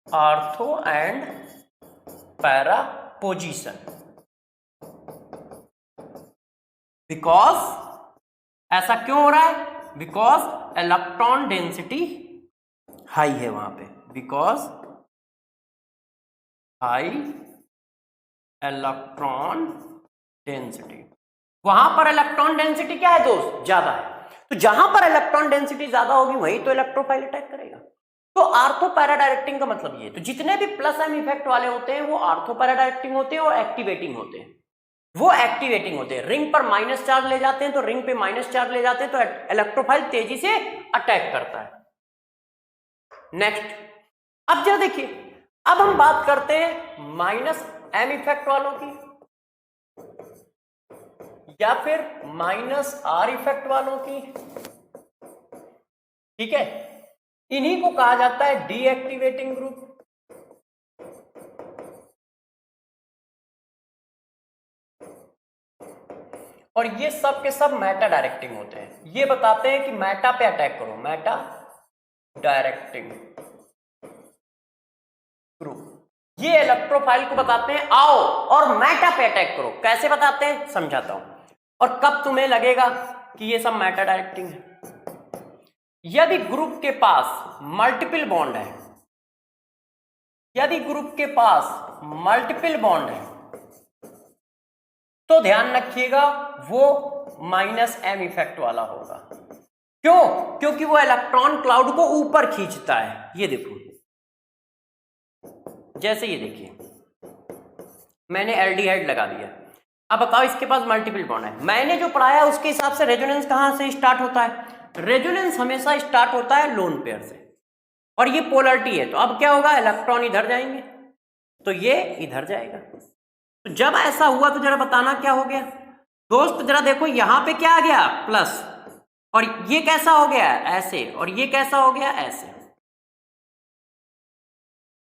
ortho and para position, because ऐसा क्यों हो रहा है? बिकॉज इलेक्ट्रॉन डेंसिटी हाई है वहां पे, बिकॉज हाई इलेक्ट्रॉन डेंसिटी। वहां पर इलेक्ट्रॉन डेंसिटी क्या है दोस्त? ज्यादा है। तो जहां पर इलेक्ट्रॉन डेंसिटी ज्यादा होगी वहीं तो इलेक्ट्रोफाइल अटैक करेगा। तो आर्थो पैरा डायरेक्टिंग का मतलब ये। तो जितने भी प्लस एम इफेक्ट वाले होते हैं वो आर्थो पैरा डायरेक्टिंग होते हैं और एक्टिवेटिंग होते हैं। वो एक्टिवेटिंग होते हैं। रिंग पर माइनस चार्ज ले जाते हैं तो रिंग पे माइनस चार्ज ले जाते हैं तो इलेक्ट्रोफाइल तेजी से अटैक करता है। नेक्स्ट, अब जरा देखिए, अब हम बात करते हैं माइनस एम इफेक्ट वालों की या फिर माइनस आर इफेक्ट वालों की। ठीक है, इन्हीं को कहा जाता है डीएक्टिवेटिंग ग्रुप। और ये सब के सब मेटा डायरेक्टिंग होते हैं। ये बताते हैं कि मेटा पे अटैक करो, मेटा डायरेक्टिंग ग्रुप। ये इलेक्ट्रोफाइल को बताते हैं आओ और मेटा पे अटैक करो। कैसे बताते हैं समझाता हूं, और कब तुम्हें लगेगा कि ये सब मेटा डायरेक्टिंग है। यदि ग्रुप के पास मल्टीपल बॉन्ड है, यदि ग्रुप के पास मल्टीपल बॉन्ड है तो ध्यान रखिएगा वो माइनस एम इफेक्ट वाला होगा। क्यों? क्योंकि वो इलेक्ट्रॉन क्लाउड को ऊपर खींचता है। ये देखो, जैसे ये देखिए, मैंने एल्डिहाइड लगा दिया। अब बताओ, इसके पास मल्टीपल बॉन्ड है। मैंने जो पढ़ाया उसके हिसाब से रेजोनेंस कहां से स्टार्ट होता है? रेजोनेंस हमेशा स्टार्ट होता है लोन पेयर से, और ये पोलरिटी है। तो अब क्या होगा, इलेक्ट्रॉन इधर जाएंगे तो ये इधर जाएगा। तो जब ऐसा हुआ तो जरा बताना क्या हो गया दोस्त। जरा देखो, यहां पे क्या आ गया, प्लस, और ये कैसा हो गया ऐसे, और ये कैसा हो गया ऐसे।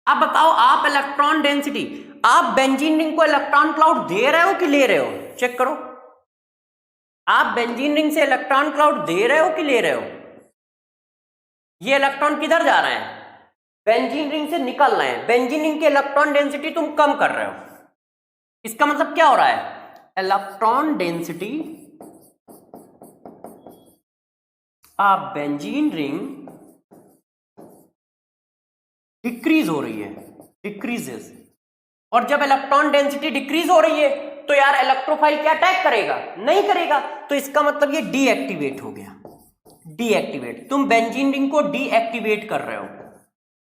अब बताओ, आप इलेक्ट्रॉन डेंसिटी, आप बेंजीन रिंग को इलेक्ट्रॉन क्लाउड दे रहे हो कि ले रहे हो? चेक करो, आप बेंजीन रिंग से इलेक्ट्रॉन क्लाउड दे रहे हो कि ले रहे हो? ये इलेक्ट्रॉन किधर जा रहे हैं? बेंजीन रिंग से निकल रहे हैं। बेंजीन रिंग की इलेक्ट्रॉन डेंसिटी तुम कम कर रहे हो। इसका मतलब क्या हो रहा है, electron density of benzene ring decrease हो रही है, डिक्रीजेस। और जब इलेक्ट्रॉन डेंसिटी डिक्रीज हो रही है तो यार इलेक्ट्रोफाइल क्या अटैक करेगा? नहीं करेगा। तो इसका मतलब ये डीएक्टिवेट हो गया। डीएक्टिवेट, तुम बेंजीन रिंग को डीएक्टिवेट कर रहे हो।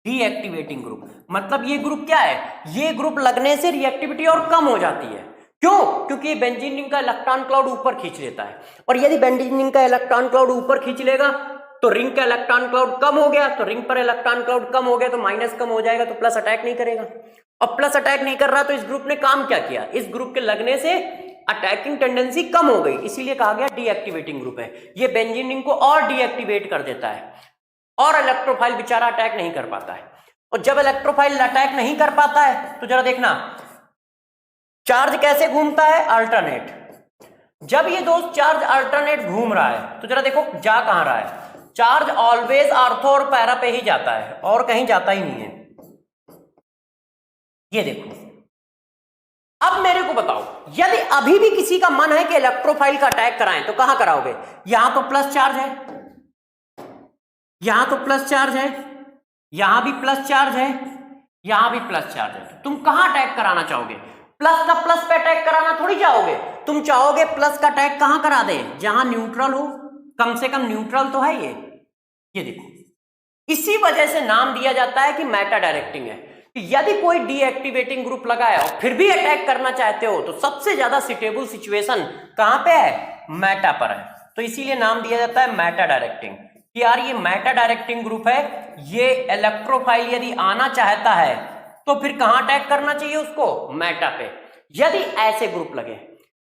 डीएक्टिवेटिंग ग्रुप मतलब ये ग्रुप क्या है, ये ग्रुप लगने से रिएक्टिविटी और कम हो जाती है। क्यों? क्योंकि बेंजीन रिंग का इलेक्ट्रॉन क्लाउड ऊपर खींच लेता है, और यदि बेंजीन रिंग का इलेक्ट्रॉन क्लाउड ऊपर खींच लेगा तो रिंग का इलेक्ट्रॉन क्लाउड कम हो गया, तो रिंग पर इलेक्ट्रॉन क्लाउड कम हो गया तो माइनस कम हो जाएगा, तो प्लस अटैक नहीं करेगा। और प्लस अटैक नहीं कर रहा तो इस ग्रुप ने काम क्या किया, इस ग्रुप के लगने से अटैकिंग टेंडेंसी कम हो गई, इसीलिए कहा गया डीएक्टिवेटिंग ग्रुप है। ये बेंजीन रिंग को और डीएक्टिवेट कर देता है, और इलेक्ट्रोफाइल बेचारा अटैक नहीं कर पाता है। और जब इलेक्ट्रोफाइल अटैक नहीं कर पाता है तो जरा देखना, चार्ज कैसे घूमता है, अल्टरनेट। जब ये दोस्त चार्ज अल्टरनेट घूम रहा है तो जरा देखो जा कहां रहा है, चार्ज ऑलवेज आर्थो और पैरा पे ही जाता है, और कहीं जाता ही नहीं है। ये देखो, अब मेरे को बताओ, यदि अभी भी किसी का मन है कि इलेक्ट्रोफाइल का अटैक कराएं तो कहां कराओगे? यहां तो प्लस चार्ज है, यहां तो प्लस चार्ज है, यहां भी प्लस चार्ज है, यहां भी प्लस चार्ज है। तुम कहां अटैक कराना चाहोगे? प्लस का प्लस पे अटैक कराना थोड़ी चाहोगे। तुम चाहोगे प्लस का अटैक कहां करा दे, जहां न्यूट्रल हो, कम से कम न्यूट्रल तो है ये देखो। इसी वजह से नाम दिया जाता है कि मेटा डायरेक्टिंग है। यदि कोई डीएक्टिवेटिंग ग्रुप लगाए और फिर भी अटैक करना चाहते हो तो सबसे ज्यादा सुटेबल सिचुएशन कहां पे है, मेटा पर है। तो इसीलिए नाम दिया जाता है मेटा डायरेक्टिंग, कि यार ये मेटा डायरेक्टिंग ग्रुप है। ये इलेक्ट्रोफाइल यदि आना चाहता है तो फिर कहां अटैक करना चाहिए उसको, मेटा पे। यदि ऐसे ग्रुप लगे,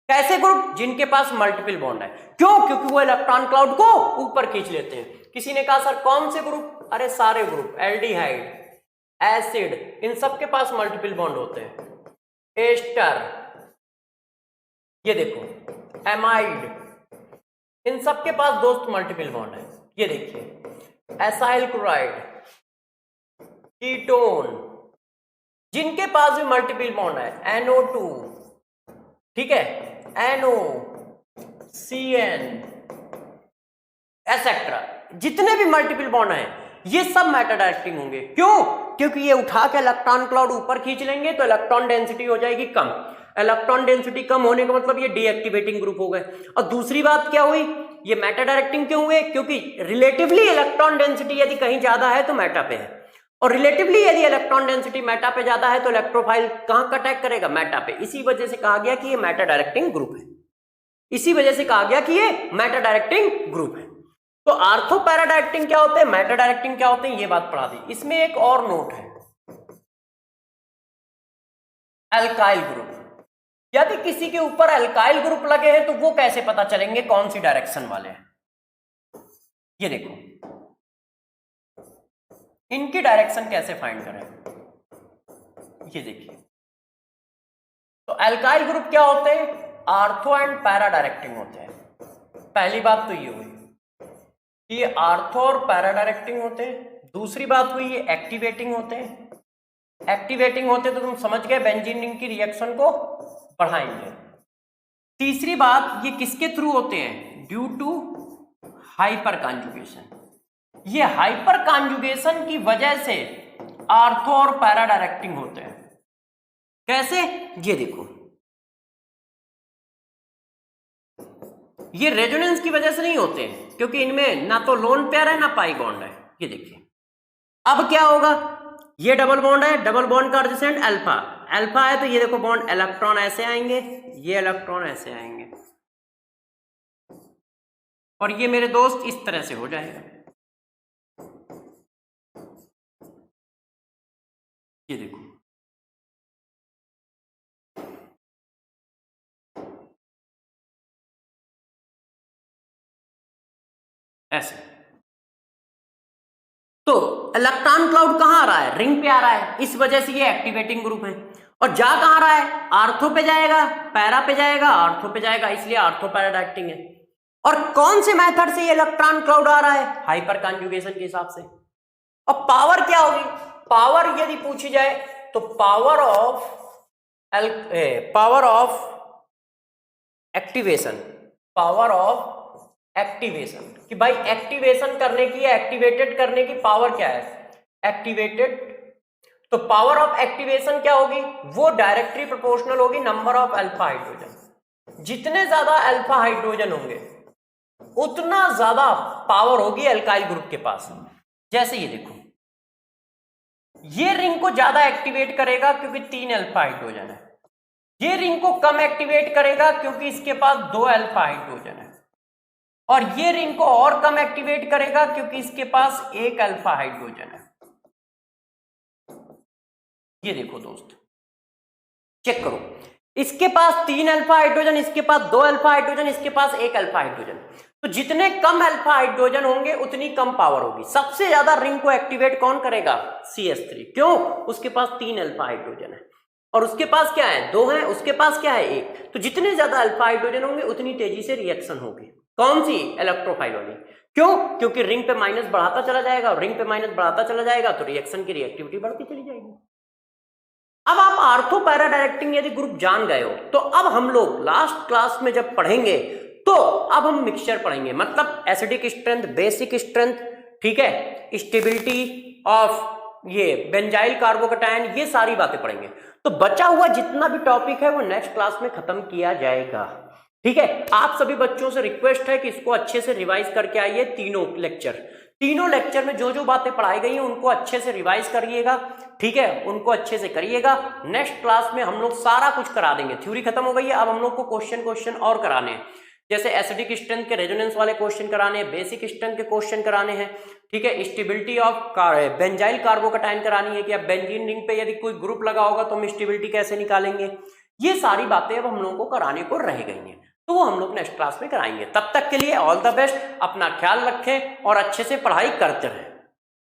कैसे ग्रुप, जिनके पास मल्टीपल बॉन्ड है। क्यों? क्योंकि वो इलेक्ट्रॉन क्लाउड को ऊपर खींच लेते हैं। किसी ने कहा सर कौन से ग्रुप? अरे सारे ग्रुप, एल्डिहाइड, एसिड, इन सब के पास मल्टीपल बॉन्ड होते हैं। एस्टर, ये देखो एमाइड, इन सब के पास दोस्त मल्टीपल बॉन्ड है। ये देखिए एसाइल क्लोराइड, कीटोन, जिनके पास भी मल्टीपल बॉन्ड है, NO2, ठीक है, NO, CN, एसेट्रा, जितने भी मल्टीपल बॉन्ड हैं ये सब मेटा डायरेक्टिंग होंगे। क्यों? क्योंकि ये उठा के इलेक्ट्रॉन क्लाउड ऊपर खींच लेंगे तो इलेक्ट्रॉन डेंसिटी हो जाएगी कम। इलेक्ट्रॉन डेंसिटी कम होने का मतलब ये डीएक्टिवेटिंग ग्रुप हो गए। और दूसरी बात क्या हुई, ये मेटा डायरेक्टिंग क्यों हुए? क्योंकि रिलेटिवली इलेक्ट्रॉन डेंसिटी यदि कहीं ज्यादा है तो मेटा पे है, और रिलेटिवली यदि इलेक्ट्रॉन डेंसिटी मेटा पे ज्यादा है तो इलेक्ट्रोफाइल कहां अटैक करेगा? मेटा पे। इसी वजह से कहा गया कि ये मेटा डायरेक्टिंग ग्रुप है, इसी वजह से कहा गया कि ये मेटा डायरेक्टिंग ग्रुप है। तो आर्थो पैरा डायरेक्टिंग क्या होते हैं, मेटा डायरेक्टिंग क्या होते हैं, ये बात पढ़ा दी। इसमें एक और नोट है, एल्काइल ग्रुप। यदि किसी के ऊपर एल्काइल ग्रुप लगे हैं तो वो कैसे पता चलेंगे कौन सी डायरेक्शन वाले हैं? ये देखो, इनकी डायरेक्शन कैसे फाइंड करें, ये देखिए। तो एल्काइल ग्रुप क्या होते हैं? आर्थो एंड पैरा डायरेक्टिंग होते हैं। पहली बात तो ये हुई कि ये आर्थो और पैरा डायरेक्टिंग होते हैं। दूसरी बात हुई ये एक्टिवेटिंग होते हैं। एक्टिवेटिंग होते तो तुम समझ गए बेंजीन रिंग की रिएक्शन को बढ़ाएंगे। तीसरी बात, ये किसके थ्रू होते हैं? Due to hyperconjugation. ये हाइपर कॉन्जुगेशन की वजह से आर्थो और पैरा डायरेक्टिंग होते हैं। कैसे? ये देखो, ये रेजोनेंस की वजह से नहीं होते हैं क्योंकि इनमें ना तो लोन पेयर है ना पाई बॉन्ड है। ये देखिए, अब क्या होगा, ये डबल बॉन्ड है, डबल बॉन्ड का एडजेसेंट अल्फा, अल्फा है तो ये देखो बॉन्ड, इलेक्ट्रॉन ऐसे आएंगे, ये इलेक्ट्रॉन ऐसे आएंगे और ये मेरे दोस्त इस तरह से हो जाएगा। ये देखो, ऐसे। तो इलेक्ट्रॉन क्लाउड कहां आ रहा है? रिंग पे आ रहा है, इस वजह से ये एक्टिवेटिंग ग्रुप है। और जा कहां रहा है? आर्थो पे जाएगा, पैरा पे जाएगा, आर्थो पे जाएगा, इसलिए आर्थो पैरा डायरेक्टिंग है। और कौन से मेथड से ये इलेक्ट्रॉन क्लाउड आ रहा है? हाइपर कॉन्जुगेशन के हिसाब से। और पावर क्या होगी? पावर यदि पूछी जाए तो power of activation, power of activation, कि भाई एक्टिवेशन करने की या एक्टिवेटेड करने की पावर क्या है? एक्टिवेटेड। तो पावर ऑफ एक्टिवेशन क्या होगी? वो डायरेक्टली प्रोपोर्शनल होगी नंबर ऑफ अल्फा हाइड्रोजन। जितने ज्यादा अल्फा हाइड्रोजन होंगे उतना ज्यादा पावर होगी अल्काइल ग्रुप के पास। जैसे ये देखो, ये रिंग को ज्यादा एक्टिवेट करेगा क्योंकि 3 अल्फा हाइड्रोजन है, ये रिंग को कम एक्टिवेट करेगा क्योंकि इसके पास 2 अल्फा हाइड्रोजन है, और ये रिंग को और कम एक्टिवेट करेगा क्योंकि इसके पास 1 अल्फा हाइड्रोजन है। ये देखो दोस्त, चेक करो, इसके पास 3 अल्फा हाइड्रोजन, इसके पास 2 अल्फा हाइड्रोजन, इसके पास 1 अल्फा हाइड्रोजन। तो जितने कम अल्फा हाइड्रोजन होंगे उतनी कम पावर होगी। सबसे ज्यादा रिंग को एक्टिवेट कौन करेगा? CH3। क्यों? उसके पास 3 अल्फा हाइड्रोजन है और उसके पास क्या है? 2 है, उसके पास क्या है? 1। तो जितने ज्यादा अल्फा हाइड्रोजन होंगे उतनी तेजी से रिएक्शन होगी। कौन सी? इलेक्ट्रोफाइल वाली। क्यों? क्योंकि रिंग पे माइनस बढ़ाता चला जाएगा, और रिंग पे माइनस बढ़ाता चला जाएगा तो रिएक्शन की रिएक्टिविटी बढ़ती चली जाएगी। अब आप आर्थो पैरा डायरेक्टिंग यदि ग्रुप जान गए हो तो अब हम लोग लास्ट क्लास में जब पढ़ेंगे तो अब हम मिक्सचर पढ़ेंगे, मतलब एसिडिक स्ट्रेंथ, बेसिक स्ट्रेंथ, ठीक है, स्टेबिलिटी ऑफ ये बेंजाइल कार्बोकैटायन, ये सारी बातें पढ़ेंगे। तो बचा हुआ जितना भी टॉपिक है वो नेक्स्ट क्लास में खत्म किया जाएगा। ठीक है, आप सभी बच्चों से रिक्वेस्ट है कि इसको अच्छे से रिवाइज करके आइए। तीनों लेक्चर में जो जो बातें पढ़ाई गई हैं उनको अच्छे से रिवाइज करिएगा। ठीक है, उनको अच्छे से करिएगा। नेक्स्ट क्लास में हम लोग सारा कुछ करा देंगे। थ्योरी खत्म हो गई है, अब हम लोग को क्वेश्चन और कराने हैं, जैसे एसिडिक स्ट्रेंथ के रेजोनेंस वाले क्वेश्चन कराने हैं, बेसिक स्ट्रेंथ के क्वेश्चन कराने हैं, ठीक है, स्टेबिलिटी ऑफ बेंजाइल कार्बोकैटायन करानी है कि अब बेंजीन रिंग पे यदि कोई ग्रुप लगा होगा तो हम स्टेबिलिटी कैसे निकालेंगे। ये सारी बातें अब हम लोगों को कराने को रह गई हैं, तो वो हम लोग नेक्स्ट क्लास में कराएंगे। तब तक के लिए ऑल द बेस्ट, अपना ख्याल रखें और अच्छे से पढ़ाई करते रहें।